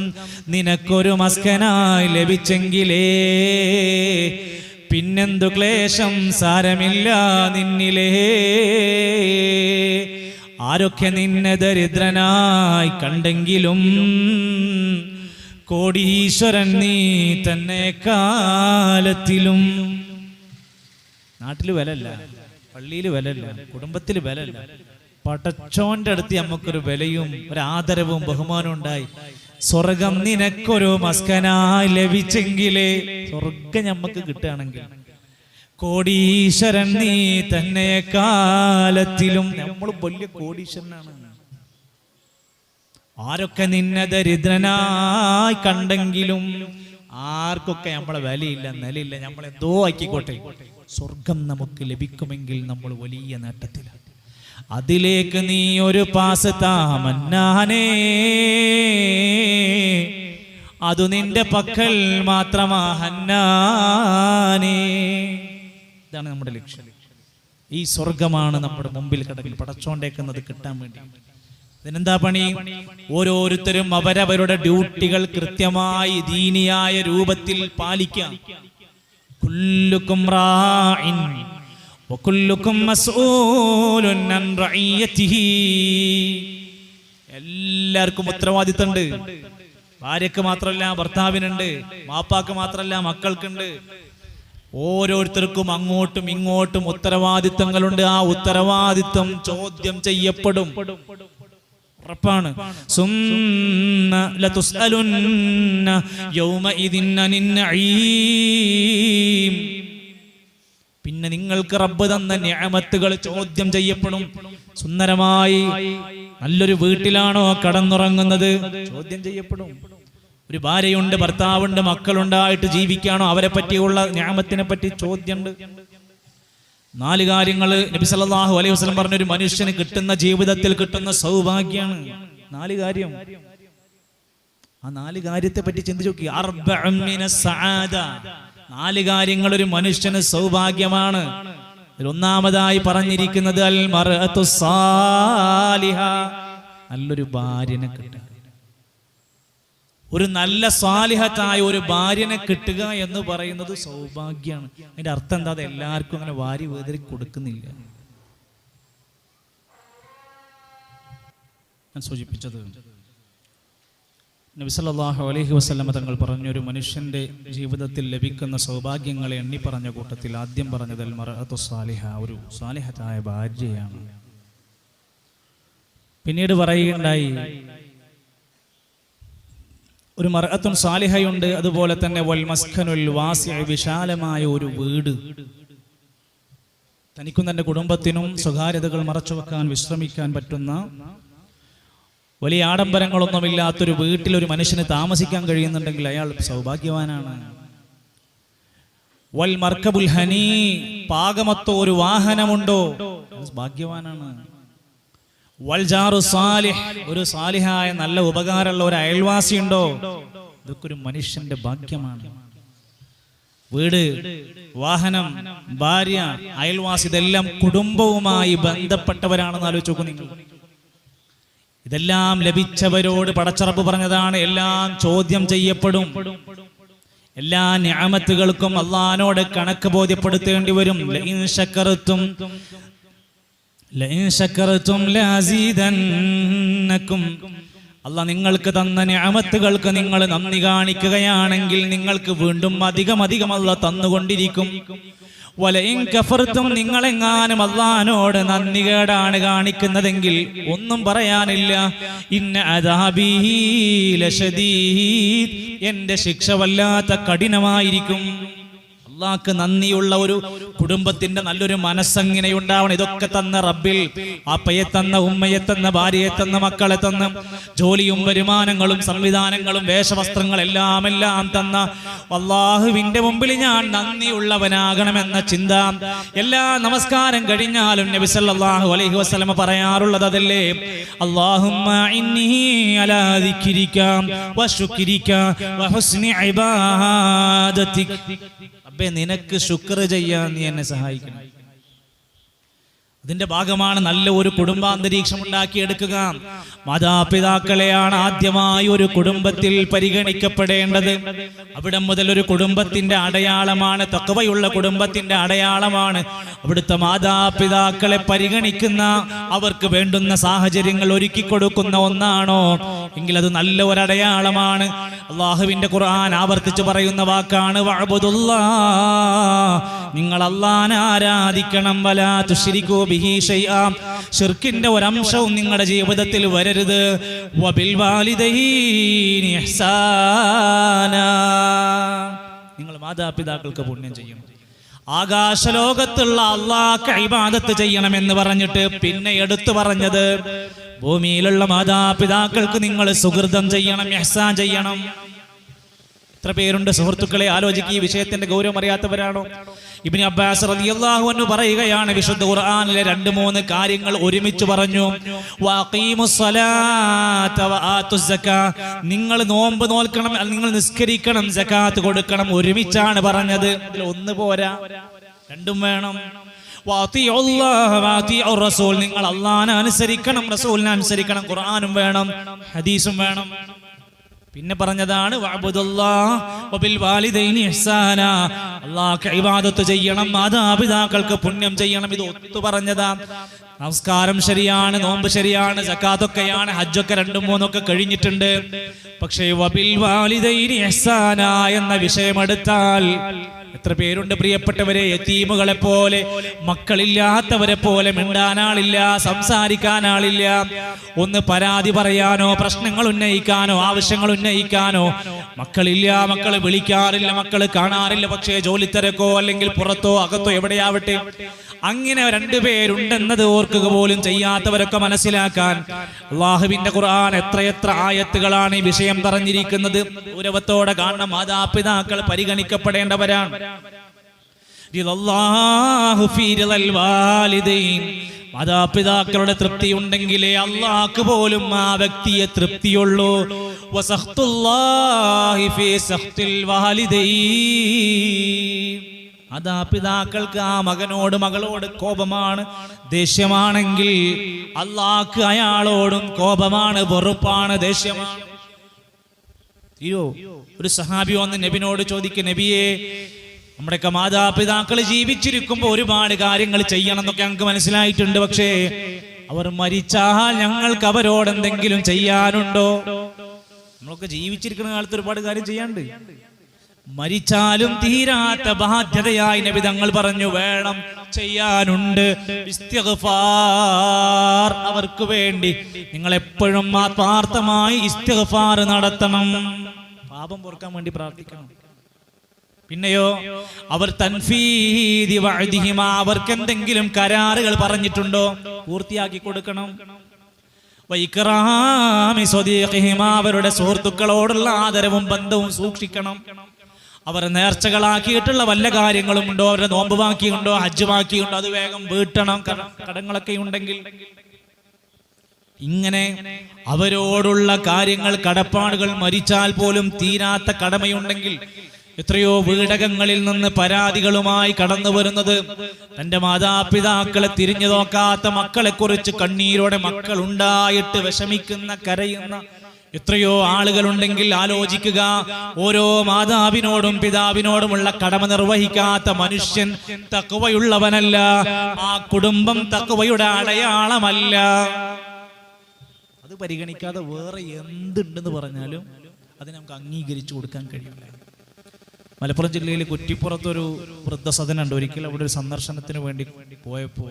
നിനക്കൊരു മസ്കനായി ലഭിച്ചെങ്കിലേ പിന്നെന്തു ക്ലേശം സാരമില്ല നിന്നിലേ. ആരൊക്കെ നിന്നെ ദരിദ്രനായി കണ്ടെങ്കിലും കോടീശ്വരൻ നീ തന്നെ കാലത്തിലും. നാട്ടില് വിലല്ല, പള്ളിയിൽ വിലല്ല, കുടുംബത്തിൽ വിലല്ല, പടച്ചോന്റെ അടുത്ത് നമുക്കൊരു വിലയും ഒരു ആദരവും ബഹുമാനവും ഉണ്ടായി. സ്വർഗം നിനക്കൊരു മസ്കനായി ലഭിച്ചെങ്കിലേ, സ്വർഗം നമുക്ക് കിട്ടുകയാണെങ്കിൽ കോടീശ്വരൻ നീ തന്നെ കാലത്തിലും. നമ്മൾ വലിയ കോടീശ്വരനാണ്. ആരൊക്കെ നിന്നെ ദരിദ്രനായി കണ്ടെങ്കിലും, ആർക്കൊക്കെ നമ്മളെ വിലയില്ല നിലയില്ല, നമ്മളെന്തോ ആക്കിക്കോട്ടെ, സ്വർഗം നമുക്ക് ലഭിക്കുമെങ്കിൽ നമ്മൾ വലിയ നേട്ടത്തിലാണ്. അതിലേക്ക് നീ ഒരു പാസ് താമന്നാനേ, അതു നിന്റെ പക്കൽ മാത്രമാ ഹന്നാനേ. ഇതാണ് നമ്മുടെ ലക്ഷ്യം. ഈ സ്വർഗമാണ് നമ്മുടെ മുമ്പിൽ കിടക്കിൽ പടച്ചോണ്ടേക്കുന്നത് കിട്ടാൻ വേണ്ടി. ഇതിനെന്താ പണി? ഓരോരുത്തരും അവരവരുടെ ഡ്യൂട്ടികൾ കൃത്യമായി ദീനിയായ രൂപത്തിൽ പാലിക്കാം. കുല്ലുക്കും റാഇൻ വകുല്ലുക്കും മസ്ഊലുൻ അൻ റഇയതിഹി, എല്ലാവർക്കും ഉത്തരവാദിത്തമുണ്ട്. ഭാര്യക്ക് മാത്രമല്ല ഭർത്താവിനുണ്ട്, മാപ്പാക്ക് മാത്രമല്ല മക്കൾക്കുണ്ട്. ഓരോരുത്തർക്കും അങ്ങോട്ടും ഇങ്ങോട്ടും ഉത്തരവാദിത്തങ്ങളുണ്ട്. ആ ഉത്തരവാദിത്തം ചോദ്യം ചെയ്യപ്പെടും, ഉറപ്പാണ്. സുമ്മ ലതുസ്അലുന്ന യൗമഇദിൻ അനിൻ നഈം, പിന്നെ നിങ്ങൾക്ക് റബ്ബ് തന്ന നിഅമത്തുകൾ ചോദ്യം ചെയ്യപ്പെടും. സുന്ദരമായി നല്ലൊരു വീട്ടിലാണോ കടന്നുറങ്ങുന്നത്, ചോദ്യം ചെയ്യപ്പെടും. ഒരു ഭാര്യയുണ്ട്, ഭർത്താവുണ്ട്, മക്കളുണ്ടായിട്ട് ജീവിക്കാണോ, അവരെ പറ്റിയുള്ള നിഅമത്തിനെ പറ്റി ചോദ്യമുണ്ട്. 4 കാര്യങ്ങൾ നബി സല്ലല്ലാഹു അലൈഹി വസല്ലം പറഞ്ഞ ഒരു മനുഷ്യന് കിട്ടുന്ന ജീവിതത്തിൽ കിട്ടുന്ന സൗഭാഗ്യമാണ്. 4 കാര്യം. ആ 4 കാര്യത്തെ പറ്റി ചിന്തിച്ചു നോക്കി. 4 കാര്യങ്ങൾ ഒരു മനുഷ്യന് സൗഭാഗ്യമാണ്. ഒന്നാമതായി പറഞ്ഞിരിക്കുന്നത് അൽ മർഅതു സാലിഹ, നല്ലൊരു ഭാര്യനെ കിട്ടുക. ഒരു നല്ല സാലിഹത്തായ ഒരു ഭാര്യനെ കിട്ടുക എന്ന് പറയുന്നത് സൗഭാഗ്യമാണ്. അതിന്റെ അർത്ഥം എന്താ? അത് എല്ലാവർക്കും അങ്ങനെ വാരി വേദരി കൊടുക്കുന്നില്ല. ഞാൻ സൂചിപ്പിച്ചത് നബി സല്ലല്ലാഹു അലൈഹി വസല്ലം തങ്ങൾ പറഞ്ഞൊരു മനുഷ്യന്റെ ജീവിതത്തിൽ ലഭിക്കുന്ന സൗഭാഗ്യങ്ങളെ എണ്ണി പറഞ്ഞ കൂട്ടത്തിൽ ആദ്യം പറഞ്ഞത് അൽ മർഅതു സാലിഹ, ഒരു സാലിഹത്തായ ഭാര്യയാണ്. പിന്നീട് പറയുകയുണ്ടായി ഒരു മർഅത്തുൻ സാലിഹയുണ്ട്, അതുപോലെ തന്നെ വൽ മസ്കനുൽ വാസിഅ, വിശാലമായ ഒരു വീട്. തനിക്കും തന്റെ കുടുംബത്തിനും സ്വകാര്യതകൾ മറച്ചുവെക്കാൻ വിശ്രമിക്കാൻ പറ്റുന്ന വലിയ ആഡംബരങ്ങളൊന്നുമില്ലാത്തൊരു വീട്ടിൽ ഒരു മനുഷ്യന് താമസിക്കാൻ കഴിയുന്നുണ്ടെങ്കിൽ അയാൾ സൗഭാഗ്യവാനാണ്. വൽ മർക്കബുൽ ഹനീ, പാകമത്തോ ഒരു വാഹനമുണ്ടോ, ഭാഗ്യവാനാണ്. വൽ ജാറു സാലിഹ്, ഒരു സാലിഹായ നല്ല ഉപകാരമുള്ള ഒരു അയൽവാസി ഉണ്ടോ, ഇതൊക്കെ ഒരു മനുഷ്യന്റെ ഭാഗ്യമാണ്. വീട്, വാഹനം, ഭാര്യ, അയൽവാസി, ഇതെല്ലാം കുടുംബവുമായി ബന്ധപ്പെട്ടവരാണെന്ന് ആലോചിച്ച് നോക്കൂ നിങ്ങൾ. ഇതെല്ലാം ലഭിച്ചവരോട് പടച്ചറപ്പ് പറഞ്ഞതാണ് എല്ലാം ചോദ്യം ചെയ്യപ്പെടും. എല്ലാ നിഅമത്തുകൾക്കും അല്ലാഹുവിനോട് കണക്ക് ബോധ്യപ്പെടുത്തേണ്ടി വരും. ലഇൻ ശക്കർതും ലഅസീദന്നകും, അല്ലാഹ് നിങ്ങൾക്ക് തന്ന നിഅമത്തുകൾക്ക് നിങ്ങൾ നന്ദി കാണിക്കുകയാണെങ്കിൽ നിങ്ങൾക്ക് വീണ്ടും അധികം അധികം അല്ലാഹ് തന്നുകൊണ്ടിരിക്കും. വലഇൻ കഫർതും നിങ്ങളെങ്ങാനും അല്ലാഹുവിനോട് നന്ദികേടാണ് കാണിക്കുന്നതെങ്കിൽ ഒന്നും പറയാനില്ല. ഇന്ന അദാബീ ലശദീദ്, എന്റെ ശിക്ഷ വല്ലാത്ത കഠിനമായിരിക്കും. അള്ളാഹ്ക്ക് നന്ദിയുള്ള ഒരു കുടുംബത്തിന്റെ നല്ലൊരു മനസ്സങ്ങനെ ഉണ്ടാവണം. ഇതൊക്കെ തന്ന റബ്ബിൽ, അപ്പയെ തന്ന, ഉമ്മയെ തന്ന, ഭാര്യയെ തന്ന, മക്കളെ തന്ന, ജോലിയും വരുമാനങ്ങളും സംവിധാനങ്ങളും വേഷവസ്ത്രങ്ങളെല്ലാം തന്ന അള്ളാഹുവിന്റെ മുമ്പിൽ ഞാൻ നന്ദിയുള്ളവനാകണമെന്ന ചിന്ത എല്ലാ നമസ്കാരം കഴിഞ്ഞാലും നബി സല്ലല്ലാഹു അലൈഹി വസല്ലം പറയാറുള്ളത് അതല്ലേ? അല്ലാഹുമ്മ ഇന്നി അലാ ദിക്രിക വശുക്രിക വഹുസ്നി ഇബാദതിക, റബ്ബേ നിനക്ക് ശുക്ർ ചെയ്യാൻ നീ എന്നെ സഹായിക്കണം. അതിന്റെ ഭാഗമാണ് നല്ല ഒരു കുടുംബാന്തരീക്ഷം ഉണ്ടാക്കിയെടുക്കുക. മാതാപിതാക്കളെയാണ് ആദ്യമായി ഒരു കുടുംബത്തിൽ പരിഗണിക്കപ്പെടേണ്ടത്. അവിടെ മുതൽ ഒരു കുടുംബത്തിന്റെ അടയാളമാണ്, തഖ്വയുള്ള കുടുംബത്തിന്റെ അടയാളമാണ് അവിടുത്തെ മാതാപിതാക്കളെ പരിഗണിക്കുന്ന, അവർക്ക് വേണ്ടുന്ന സാഹചര്യങ്ങൾ ഒരുക്കി കൊടുക്കുന്ന ഒന്നാണോ എങ്കിൽ അത് നല്ല ഒരു അടയാളമാണ്. അള്ളാഹുവിന്റെ ഖുർആൻ ആവർത്തിച്ച് പറയുന്ന വാക്കാണ് വഅബ്ദുല്ലാഹ്, നിങ്ങൾ അല്ലാഹനെ ആരാധിക്കണം. വലാ തുശ്രികൂ ബിഹി ശൈആ, ശിർക്കിന്റെ ഒരംശവും നിങ്ങളുടെ ജീവിതത്തിൽ വരരുത്. വബിൽ വാലിദൈനി ഇഹ്സാനാ, നിങ്ങൾ മാതാപിതാക്കൾക്ക് പുണ്യം ചെയ്യണം. ആകാശലോകത്തുള്ള അല്ലാഹ്ക്ക് ഇബാദത്ത് ചെയ്യണമെന്ന് പറഞ്ഞിട്ട് പിന്നെ എടുത്തു പറഞ്ഞത് ഭൂമിയിലുള്ള മാതാപിതാക്കൾക്ക് നിങ്ങൾ സുഹൃതം ചെയ്യണം, ഇഹ്സാൻ ചെയ്യണം. എത്ര പേരുണ്ട് സുഹൃത്തുക്കളെ? ആലോചിക്കുക, ഈ വിഷയത്തിന്റെ ഗൗരവം അറിയാത്തവരാണോ? ഇബ്നു അബ്ബാസ് റളിയല്ലാഹു അൻഹു പറയുകയാണ്, വിശുദ്ധ ഖുർആനിലെ 2-3 കാര്യങ്ങൾ ഒരുമിച്ച് പറഞ്ഞു. വഅഖീമുസ്സലാത വആതുസ്സകാ, നിങ്ങൾ നോമ്പ് നോൽക്കണം, നിങ്ങൾ നിസ്കരിക്കണം, സകാത്ത് കൊടുക്കണം. ഒരുമിച്ചാണ് പറഞ്ഞത്. ഇതിൽ ഒന്ന് പോരാ, രണ്ടും വേണം. വഅതിഉല്ലാഹ വഅതിഉർ റസൂൽ, നിങ്ങൾ അല്ലാഹനെ അനുസരിക്കണം, റസൂലിനെ അനുസരിക്കണം. ഖുർആനും വേണം, ഹദീസും വേണം. പിന്നെ പറഞ്ഞതാണ് വഅബ്ദുല്ലാഹ് വബിൽ വാലിദൈനി ഇഹ്സാനാ, അല്ലാഹ്ക്ക് ഇബാദത്ത് ചെയ്യണം, മാതാപിതാക്കൾക്ക് പുണ്യം ചെയ്യണം. ഇത് ഒത്തു പറഞ്ഞതാ. നമസ്കാരം ശരിയാണ്, നോമ്പ് ശരിയാണ്, സകാത്തൊക്കെയാണ്, ഹജ്ജൊക്കെ 2-3 കഴിഞ്ഞിട്ടുണ്ട്. പക്ഷേ വബിൽ വാലിദൈനി ഇഹ്സാനാ എന്ന വിഷയമെടുത്താൽ എത്ര പേരുണ്ട് പ്രിയപ്പെട്ടവരെ? യതീമുകളെ പോലെ, മക്കളില്ലാത്തവരെ പോലെ മിണ്ടാനാളില്ല, സംസാരിക്കാനാളില്ല, ഒന്ന് പരാതി പറയാനോ പ്രശ്നങ്ങൾ ഉന്നയിക്കാനോ ആവശ്യങ്ങൾ ഉന്നയിക്കാനോ മക്കളില്ല. മക്കള് വിളിക്കാറില്ല, മക്കള് കാണാറില്ല. പക്ഷേ ജോലി തിരക്കോ അല്ലെങ്കിൽ പുറത്തോ അകത്തോ എവിടെയാവട്ടെ, അങ്ങനെ 2 പേരുണ്ടെന്നത് ഓർക്കുക പോലും ചെയ്യാത്തവരൊക്കെ മനസ്സിലാക്കാൻ അല്ലാഹുവിന്റെ ഖുർആൻ എത്രയെത്ര ആയത്തുകളാണ് ഈ വിഷയം പറഞ്ഞിരിക്കുന്നത്. ഗൗരവത്തോടെ കാണണം. മാതാപിതാക്കൾ പരിഗണിക്കപ്പെടേണ്ടവരാണ്. മാതാപിതാക്കളുടെ തൃപ്തി ഉണ്ടെങ്കിലേ അള്ളാഹ്ക്ക് പോലും ആ വ്യക്തിയെ തൃപ്തിയുള്ളൂ. മാതാപിതാക്കൾക്ക് ആ മകനോട് മകളോട് കോപമാണ്, ദേഷ്യമാണെങ്കിൽ അള്ളാഹ്ക്ക് അയാളോടും കോപമാണ്, വെറുപ്പാണ്, ദേഷ്യമാണ്. ഒരു സഹാബി വന്ന് നബിനോട് ചോദിക്കും, നബിയെ, നമ്മുടെയൊക്കെ മാതാപിതാക്കൾ ജീവിച്ചിരിക്കുമ്പോൾ ഒരുപാട് കാര്യങ്ങൾ ചെയ്യണം എന്നൊക്കെ ഞങ്ങൾക്ക് മനസ്സിലായിട്ടുണ്ട്. പക്ഷേ അവർ മരിച്ചാൽ ഞങ്ങൾക്ക് അവരോട് എന്തെങ്കിലും ചെയ്യാനുണ്ടോ? നമ്മളൊക്കെ ജീവിച്ചിരിക്കുന്ന കാലത്ത് ഒരുപാട് കാര്യം ചെയ്യാണ്ട്, മരിച്ചാലും തീരാത്ത ബാധ്യതയായി നബി തങ്ങൾ പറഞ്ഞു വേണം, ചെയ്യാനുണ്ട്. ഇസ്തിഗ്ഫാർ, അവർക്ക് വേണ്ടി നിങ്ങൾ എപ്പോഴും ആത്മാർത്ഥമായി ഇസ്തിഗ്ഫാർ നടത്തണം, പാപം പൊറുക്കാൻ വേണ്ടി പ്രാർത്ഥിക്കണം. പിന്നെയോ അവർ തൻഫീദി വഅദിഹിമ, അവർക്ക് എന്തെങ്കിലും കരാറുകൾ പറഞ്ഞിട്ടുണ്ടോ പൂർത്തിയാക്കി കൊടുക്കണം. വഇക്റാമി സ്വദീഖിഹിമ, അവരുടെ സുഹൃത്തുക്കളോടുള്ള ആദരവും ബന്ധവും സൂക്ഷിക്കണം. അവർ നേർച്ചകളാക്കിയിട്ടുള്ള വല്ല കാര്യങ്ങളും ഉണ്ടോ, അവരുടെ നോമ്പ് ബാക്കിയുണ്ടോ, ഹജ്ജ് ബാക്കിയുണ്ടോ, അത് വേഗം വീട്ടണം, കടങ്ങളൊക്കെ ഉണ്ടെങ്കിൽ. ഇങ്ങനെ അവരോടുള്ള കാര്യങ്ങൾ, കടപ്പാടുകൾ, മരിച്ചാൽ പോലും തീരാത്ത കടമയുണ്ടെങ്കിൽ, എത്രയോ വീടകങ്ങളിൽ നിന്ന് പരാതികളുമായി കടന്നു വരുന്നത് തന്റെ മാതാപിതാക്കളെ തിരിഞ്ഞു നോക്കാത്ത മക്കളെ കുറിച്ച് കണ്ണീരോടെ മക്കൾ ഉണ്ടായിട്ട് വിഷമിക്കുന്ന, കരയുന്ന എത്രയോ ആളുകളുണ്ടെങ്കിൽ ആലോചിക്കുക. ഓരോ മാതാവിനോടും പിതാവിനോടുമുള്ള കടമ നിർവഹിക്കാത്ത മനുഷ്യൻ തഖ്വയുള്ളവനല്ല. ആ കുടുംബം തഖ്വയുടെ അടയാളമല്ല. അത് പരിഗണിക്കാതെ വേറെ എന്തുണ്ടെന്ന് പറഞ്ഞാലും അത് നമുക്ക് അംഗീകരിച്ചു കൊടുക്കാൻ കഴിയില്ല. മലപ്പുറം ജില്ലയിൽ കുറ്റിപ്പുറത്തൊരു വൃദ്ധസദനുണ്ട്. ഒരിക്കലും അവിടെ ഒരു സന്ദർശനത്തിന് വേണ്ടി പോയപ്പോൾ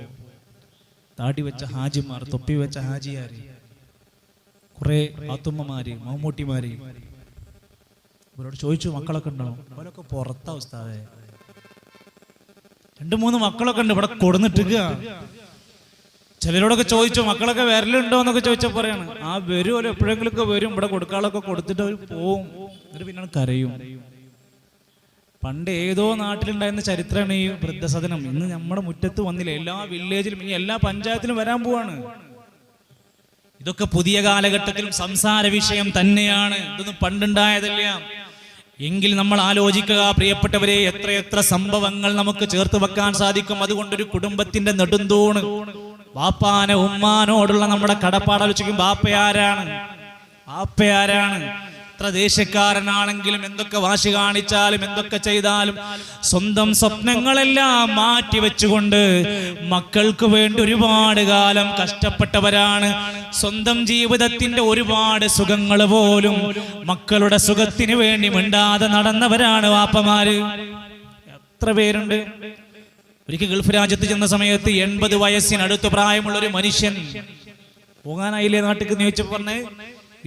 താടി വെച്ച ഹാജിമാർ, തൊപ്പി വെച്ച ഹാജിയാര്, കുറെ ആത്തുമ്മമാര്, മമ്മൂട്ടിമാര്, അവരോട് ചോദിച്ചു മക്കളൊക്കെ ഉണ്ടോ? അവരൊക്കെ പുറത്താ ഉസ്താദേ. 2-3 മക്കളൊക്കെ ഉണ്ട് ഇവിടെ കൊടുന്നിട്ടുക. ചിലരോടൊക്കെ ചോദിച്ചു മക്കളൊക്കെ വരലുണ്ടോ എന്നൊക്കെ ചോദിച്ചാൽ പറയാണ് വരുമല്ലോ, എപ്പോഴെങ്കിലൊക്കെ വരും, ഇവിടെ കൊടുക്കാളൊക്കെ കൊടുത്തിട്ട് അവർ പോവും. എന്നിട്ട് പിന്നെ കരയും. പണ്ട് ഏതോ നാട്ടിലുണ്ടായിരുന്ന ചരിത്രമാണ് ഈ വൃദ്ധസദനം. ഇന്ന് നമ്മുടെ മുറ്റത്ത് വന്നില്ല, എല്ലാ വില്ലേജിലും ഇനി എല്ലാ പഞ്ചായത്തിലും വരാൻ പോവാണ്. ഇതൊക്കെ പുതിയ കാലഘട്ടത്തിലും സംസാര വിഷയം തന്നെയാണ്. ഇതൊന്നും പണ്ടുണ്ടായതല്ല. എങ്കിൽ നമ്മൾ ആലോചിക്കുക പ്രിയപ്പെട്ടവരെ, എത്രയെത്ര സംഭവങ്ങൾ നമുക്ക് ചേർത്ത് വെക്കാൻ സാധിക്കും. അതുകൊണ്ടൊരു കുടുംബത്തിന്റെ നെടുന്തൂണ് ബാപ്പാനെ ഉമ്മാനോടുള്ള നമ്മുടെ കടപ്പാടാലോചിക്കും. ബാപ്പയാരാണ്? എത്ര ദേശക്കാരനാണെങ്കിലും എന്തൊക്കെ വാശി കാണിച്ചാലും എന്തൊക്കെ ചെയ്താലും സ്വന്തം സ്വപ്നങ്ങളെല്ലാം മാറ്റി വെച്ചുകൊണ്ട് മക്കൾക്ക് വേണ്ടി ഒരുപാട് കാലം കഷ്ടപ്പെട്ടവരാണ്. സ്വന്തം ജീവിതത്തിന്റെ ഒരുപാട് സുഖങ്ങൾ പോലും മക്കളുടെ സുഖത്തിന് വേണ്ടി മിണ്ടാതെ നടന്നവരാണ് വാപ്പമാര്. എത്ര പേരുണ്ട്? ഒരിക്കൽ ഗൾഫ് രാജ്യത്ത് ചെന്ന സമയത്ത് 80 വയസ്സിനടുത്ത് പ്രായമുള്ള ഒരു മനുഷ്യൻ പോകാനായില്ലേ നാട്ടിൽ ചോദിച്ചപ്പോൾ പറഞ്ഞ്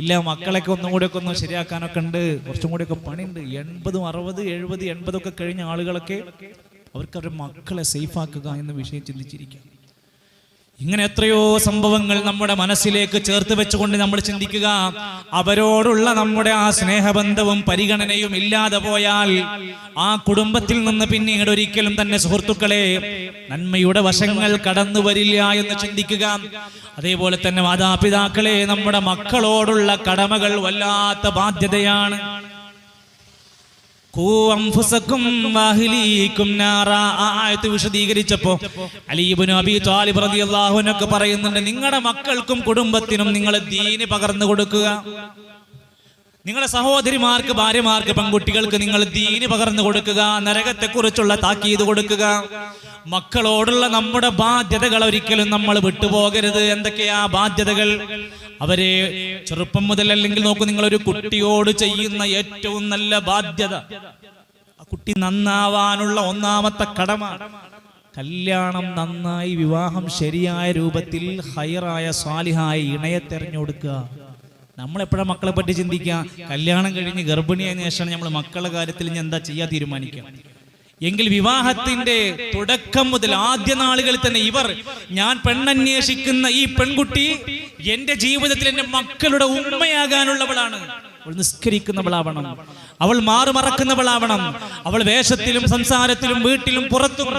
ഇല്ല, മക്കളൊക്കെ ഒന്നും കൂടെ ഒക്കെ ഒന്ന് ശരിയാക്കാനൊക്കെ ഉണ്ട്, കുറച്ചും കൂടെയൊക്കെ പണിയുണ്ട്. 80, 60, 70, 80 ഒക്കെ കഴിഞ്ഞ ആളുകളൊക്കെ അവർക്ക് അവരുടെ മക്കളെ സേഫ് ആക്കുക എന്ന വിഷയം ചിന്തിച്ചിരിക്കുക. ഇങ്ങനെ എത്രയോ സംഭവങ്ങൾ നമ്മുടെ മനസ്സിലേക്ക് ചേർത്ത് വെച്ചുകൊണ്ട് നമ്മൾ ചിന്തിക്കുക. അവരോടുള്ള നമ്മുടെ ആ സ്നേഹബന്ധവും പരിഗണനയും ഇല്ലാതെ പോയാൽ ആ കുടുംബത്തിൽ നിന്ന് പിന്നീട് ഒരിക്കലും തന്നെ സുഹൃത്തുക്കളെ നന്മയുടെ വശങ്ങൾ കടന്നു വരില്ല എന്ന് ചിന്തിക്കുക. അതേപോലെ തന്നെ മാതാപിതാക്കളെ, നമ്മുടെ മക്കളോടുള്ള കടമകൾ വല്ലാത്ത ബാധ്യതയാണ്. വിശദീകരിച്ചപ്പോ അലി ഇബ്നു അബീ ത്വാലിബ് റളിയല്ലാഹു അൻഹു പറയുന്നുണ്ട്, നിങ്ങളുടെ മക്കൾക്കും കുടുംബത്തിനും നിങ്ങൾ ദീന് പകർന്നു കൊടുക്കുക. നിങ്ങളുടെ സഹോദരിമാർക്ക്, ഭാര്യമാർക്ക്, പെൺകുട്ടികൾക്ക് നിങ്ങൾ ദീന് പകർന്നു കൊടുക്കുക. നരകത്തെക്കുറിച്ചുള്ള താക്കീത് കൊടുക്കുക. മക്കളോടുള്ള നമ്മുടെ ബാധ്യതകൾ ഒരിക്കലും നമ്മൾ വിട്ടുപോകരുത്. എന്തൊക്കെയാ ബാധ്യതകൾ? അവരെ ചെറുപ്പം മുതൽ, അല്ലെങ്കിൽ നോക്കൂ, നിങ്ങളൊരു കുട്ടിയോട് ചെയ്യുന്ന ഏറ്റവും നല്ല ബാധ്യത, ആ കുട്ടി നന്നാവാനുള്ള ഒന്നാമത്തെ കടമ കല്യാണം നന്നായി, വിവാഹം ശരിയായ രൂപത്തിൽ ഹൈറായ സ്വാലിഹായ ഇണയെ തെരഞ്ഞു കൊടുക്കുക. നമ്മളെപ്പോഴാണ് മക്കളെ പറ്റി ചിന്തിക്കുക? കല്യാണം കഴിഞ്ഞ് ഗർഭിണിയായ ശേഷമാണ് നമ്മൾ മക്കളുടെ കാര്യത്തിൽ ഇനി എന്താ ചെയ്യാൻ തീരുമാനിക്കുക. എങ്കിൽ വിവാഹത്തിന്റെ തുടക്കം മുതൽ ആദ്യ നാളുകളിൽ തന്നെ ഞാൻ പെണ്ണന്വേഷിക്കുന്ന ഈ പെൺകുട്ടി എന്റെ ജീവിതത്തിൽ എന്റെ മക്കളുടെ ഉമ്മയാകാനുള്ളവളാണ്. അവൾ നിസ്കരിക്കുന്നവളാവണം, അവൾ മാറുമറക്കുന്നവളാവണം, അവൾ വേഷത്തിലും സംസാരത്തിലും വീട്ടിലും പുറത്തും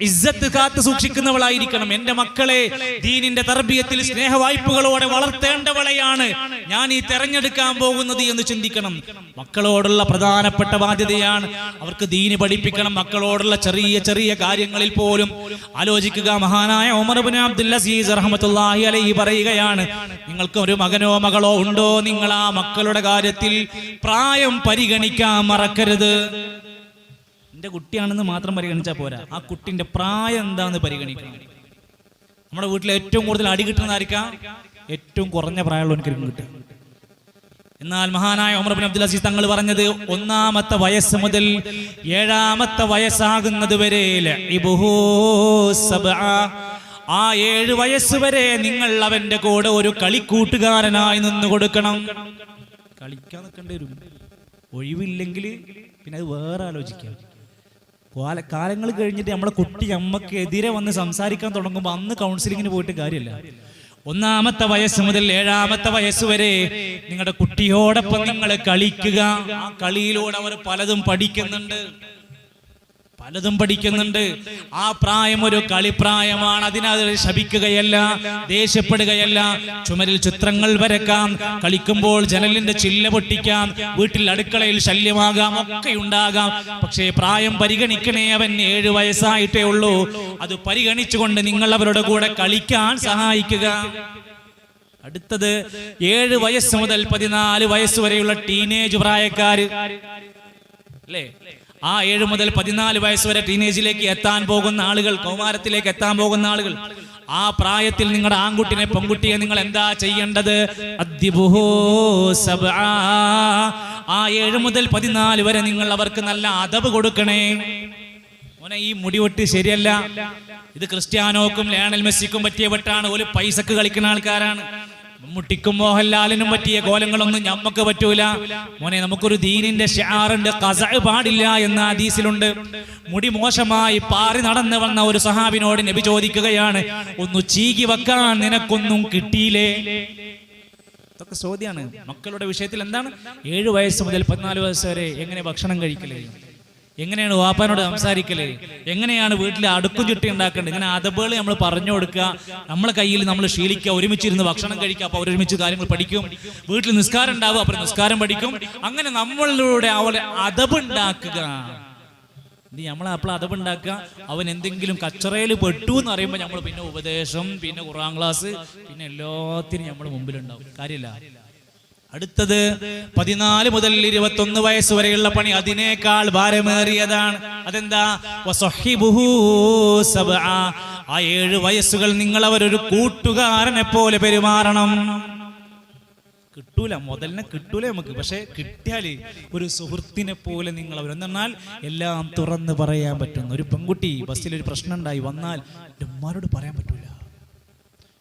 ഇസ്സത്ത് കാത്തു സൂക്ഷിക്കുന്നവളായിരിക്കണം. എന്റെ മക്കളെ ദീനിന്റെ തർബിയത്തിൽ സ്നേഹവായ്പകളോടെ വളർത്തേണ്ടവളെയാണ് ഞാൻ ഈ തെരഞ്ഞെടുക്കാൻ പോകുന്നത് എന്ന് ചിന്തിക്കണം. മക്കളോടുള്ള പ്രധാനപ്പെട്ട ബാധ്യതയാണ് അവർക്ക് ദീന് പഠിപ്പിക്കണം. മക്കളോടുള്ള ചെറിയ ചെറിയ കാര്യങ്ങളിൽ പോലും ആലോചിക്കുക. മഹാനായ ഉമർ ഇബ്നു അബ്ദുൽ അസീസ് റഹ്മത്തുള്ളാഹി അലൈഹി പറയുകയാണ്, നിങ്ങൾക്ക് ഒരു മകനോ മകളോ ഉണ്ടോ, നിങ്ങൾ ആ മക്കളുടെ കാര്യത്തിൽ പ്രായം പരിഗണിക്കാൻ മറക്കരുത്. എന്റെ കുട്ടിയാണെന്ന് മാത്രം പരിഗണിച്ചാൽ പോരാ, ആ കുട്ടിന്റെ പ്രായം എന്താണെന്ന് പരിഗണിക്കണം. നമ്മുടെ വീട്ടിൽ ഏറ്റവും കൂടുതൽ അടി കിട്ടുന്നതായിരിക്കാം ഏറ്റവും കുറഞ്ഞ പ്രായമുള്ളവർക്ക് കിട്ടുക. എന്നാൽ മഹാനായ ഉമർ ഇബ്നു അബ്ദുൽ അസീസ് തങ്ങൾ പറഞ്ഞത്, 1-ാമത്തെ വയസ്സ് മുതൽ 7-ാമത്തെ വയസ്സാകുന്നത് വരെ ആ 7 വയസ്സ് വരെ നിങ്ങൾ അവന്റെ കൂടെ ഒരു കളിക്കൂട്ടുകാരനായി നിന്ന് കൊടുക്കണം. കളിക്കാൻ നിൽക്കേണ്ടി വരും. ഒഴിവില്ലെങ്കിൽ പിന്നെ അത് വേറെ ആലോചിക്കാം. കാലങ്ങൾ കഴിഞ്ഞിട്ട് നമ്മളെ കുട്ടി അമ്മക്ക് എതിരെ വന്ന് സംസാരിക്കാൻ തുടങ്ങുമ്പോൾ അന്ന് കൗൺസിലിങ്ങിന് പോയിട്ട് കാര്യമില്ല. 1-ാമത്തെ വയസ്സ് മുതൽ 7-ാമത്തെ വയസ്സ് വരെ നിങ്ങളുടെ കുട്ടിയോടൊപ്പം നിങ്ങൾ കളിക്കുക. ആ കളിയിലൂടെ അവർ പലതും പഠിക്കുന്നുണ്ട്. ആ പ്രായം ഒരു കളിപ്രായമാണ്. അതിനത് ശപിക്കുകയല്ല, ദേഷ്യപ്പെടുകയല്ല. ചുമരിൽ ചിത്രങ്ങൾ വരക്കാം, കളിക്കുമ്പോൾ ജനലിന്റെ ചില്ല പൊട്ടിക്കാം, വീട്ടിൽ അടുക്കളയിൽ ശല്യമാകാം, ഒക്കെ ഉണ്ടാകാം. പക്ഷേ പ്രായം പരിഗണിക്കണേ. അവൻ 7 വയസ്സായിട്ടേ ഉള്ളൂ. അത് പരിഗണിച്ചുകൊണ്ട് നിങ്ങൾ അവരുടെ കൂടെ കളിക്കാൻ സഹായിക്കുക. അടുത്തത് 7 വയസ്സ് മുതൽ 14 വയസ്സ് വരെയുള്ള ടീനേജ് പ്രായക്കാര് അല്ലേ? ആ 7 മുതൽ 14 വയസ്സ് വരെ ടീനേജിലേക്ക് എത്താൻ പോകുന്ന ആളുകൾ, കൗമാരത്തിലേക്ക് എത്താൻ പോകുന്ന ആളുകൾ, ആ പ്രായത്തിൽ നിങ്ങളുടെ ആൺകുട്ടിനെ പെൺകുട്ടിയെ നിങ്ങൾ എന്താ ചെയ്യേണ്ടത്? ആ 7 മുതൽ 14 വരെ നിങ്ങൾ അവർക്ക് നല്ല അദബ് കൊടുക്കണേ. മോനെ, ഈ മുടിവെട്ട് ശരിയല്ല. ഇത് ക്രിസ്ത്യാനോക്കും ലയണൽ മെസ്സിക്കും പറ്റിയ വെട്ടാണ്. ഒരു പൈസക്ക് കളിക്കുന്ന ആൾക്കാരാണ്. മമ്മൂട്ടിക്കും മോഹൻലാലിനും പറ്റിയ കോലങ്ങളൊന്നും ഞമ്മക്ക് പറ്റൂല. മോനെ, നമുക്കൊരു ദീനിന്റെ ഷിആറുണ്ട്, ഖസഅ പാടില്ല എന്ന ഹദീസിലുണ്ട്. മുടി മോശമായി പാറി നടന്നു വന്ന ഒരു സഹാബിനോട് നബി ചോദിക്കുകയാണ്, ഒന്ന് ചീകി വെക്കാൻ നിനക്കൊന്നും കിട്ടിയില്ലേ? ഇതൊക്കെ ചോദ്യമാണ്. മക്കളുടെ വിഷയത്തിൽ എന്താണ്? 7 വയസ്സ് മുതൽ 14 വയസ്സ് വരെ എങ്ങനെ ഭക്ഷണം കഴിക്കലേ, എങ്ങനെയാണ് വാപ്പാനോട് സംസാരിക്കല്, എങ്ങനെയാണ് വീട്ടിൽ അടുക്കും ചുട്ടി ഉണ്ടാക്കേണ്ടത്, ഇങ്ങനെ അതബുകൾ നമ്മൾ പറഞ്ഞു കൊടുക്കുക. നമ്മളെ കയ്യിൽ നമ്മൾ ശീലിക്കുക, ഒരുമിച്ചിരുന്ന് ഭക്ഷണം കഴിക്കുക, അപ്പോൾ ഒരുമിച്ച് കാര്യങ്ങൾ പഠിക്കും. വീട്ടിൽ നിസ്കാരം ഉണ്ടാവും, അപ്പോൾ നിസ്കാരം പഠിക്കും. അങ്ങനെ നമ്മളിലൂടെ അവളെ അതബ് ഉണ്ടാക്കുക. നമ്മൾ അപ്പോൾ അതബ് ഉണ്ടാക്കുക. അവൻ എന്തെങ്കിലും കച്ചറയിൽ പെട്ടു എന്ന് പറയുമ്പോൾ നമ്മൾ പിന്നെ ഉപദേശം, പിന്നെ ഖുർആൻ ക്ലാസ്, പിന്നെ എല്ലാത്തിനും നമ്മൾ മുമ്പിലുണ്ടാവും. കാര്യമില്ല. അടുത്തത് 14 മുതൽ 21 വയസ്സ് വരെയുള്ള പണി അതിനേക്കാൾ ഭാരമേറിയതാണ്. അതെന്താ? ആ 7 വയസ്സുകൾ നിങ്ങൾ അവരൊരു കൂട്ടുകാരനെ പോലെ പെരുമാറണം. കിട്ടൂല, മുതലിനെ കിട്ടൂല നമുക്ക്. പക്ഷെ കിട്ടിയാല് ഒരു സുഹൃത്തിനെ പോലെ നിങ്ങൾ അവരെന്നാൽ എല്ലാം തുറന്ന് പറയാൻ പറ്റുന്ന ഒരു പെൺകുട്ടി. ബസ്സിലൊരു പ്രശ്നം ഉണ്ടായി വന്നാൽ ഉമ്മാനോട് പറയാൻ പറ്റൂല,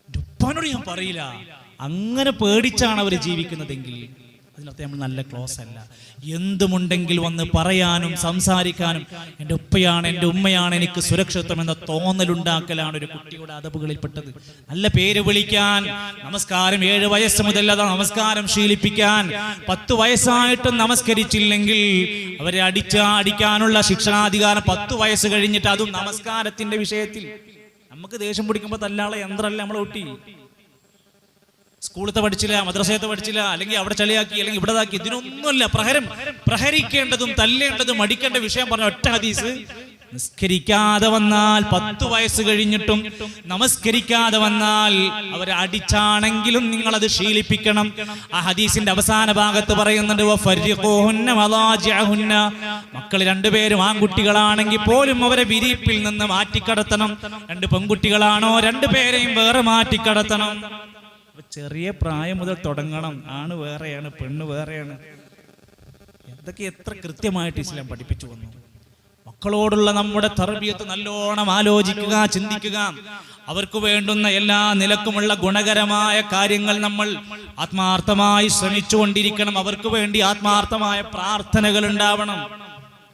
ഉപ്പാനോട് ഞാൻ പറയില്ല. അങ്ങനെ പേടിച്ചാണ് അവർ ജീവിക്കുന്നതെങ്കിൽ അതിനകത്ത് നമ്മൾ നല്ല ക്ലോസ് അല്ല. എന്തുമുണ്ടെങ്കിൽ വന്ന് പറയാനും സംസാരിക്കാനും എൻ്റെ ഉപ്പയാണ്, എൻ്റെ ഉമ്മയാണ് എനിക്ക് സുരക്ഷിതത്വം എന്ന തോന്നലുണ്ടാക്കലാണ് ഒരു കുട്ടിയുടെ അദബുകളിൽപ്പെട്ടത്. നല്ല പേര് വിളിക്കാൻ, നമസ്കാരം 7 വയസ്സ് മുതൽ അതാ നമസ്കാരം ശീലിപ്പിക്കാൻ. 10 വയസ്സായിട്ടും നമസ്കരിച്ചില്ലെങ്കിൽ അവരെ അടിക്കാനുള്ള ശിക്ഷണാധികാരം 10 വയസ്സ് കഴിഞ്ഞിട്ട്, അതും നമസ്കാരത്തിന്റെ വിഷയത്തിൽ. നമുക്ക് ദേഷ്യം പിടിക്കുമ്പോൾ തല്ലാളെ യന്ത്രമല്ല നമ്മളെ കുട്ടി. സ്കൂളത്തെ പഠിച്ചില്ല, മദ്രസയത്തെ പഠിച്ചില്ല, അല്ലെങ്കിൽ അവിടെ ചളിയാക്കി, അല്ലെങ്കിൽ ഇവിടെ ഇതാക്കി, ഇതിനൊന്നുമല്ല. പ്രഹരിക്കേണ്ടതും തല്ലേണ്ടതും അടിക്കേണ്ട വിഷയം പറഞ്ഞ ഒറ്റ ഹദീസ്. നിസ്കരിക്കാതെ വന്നാൽ 10 വയസ്സ് കഴിഞ്ഞിട്ടും നമസ്കരിക്കാതെ വന്നാൽ അവരെ അടിച്ചാണെങ്കിലും നിങ്ങൾ അത് ശീലിപ്പിക്കണം. ആ ഹദീസിന്റെ അവസാന ഭാഗത്ത് പറയുന്നുണ്ട്, മക്കൾ 2 പേരും ആൺകുട്ടികളാണെങ്കിൽ പോലും അവരെ വിരിപ്പിൽ നിന്ന് മാറ്റിക്കടത്തണം. 2 പെൺകുട്ടികളാണോ 2 പേരെയും വേറെ മാറ്റിക്കടത്തണം. ചെറിയ പ്രായം മുതൽ തുടങ്ങണം. ആണ് വേറെയാണ്, പെണ്ണ് വേറെയാണ്. എന്തൊക്കെ എത്ര കൃത്യമായിട്ട് ഇസ്ലാം പഠിപ്പിച്ചു വന്നു. മക്കളോടുള്ള നമ്മുടെ തർബിയത്ത് നല്ലോണം ആലോചിക്കുക, ചിന്തിക്കുക. അവർക്ക് വേണ്ടുന്ന എല്ലാ നിലക്കുമുള്ള ഗുണകരമായ കാര്യങ്ങൾ നമ്മൾ ആത്മാർത്ഥമായി ശ്രമിച്ചുകൊണ്ടിരിക്കണം. അവർക്ക് വേണ്ടി ആത്മാർത്ഥമായ പ്രാർത്ഥനകൾ ഉണ്ടാവണം.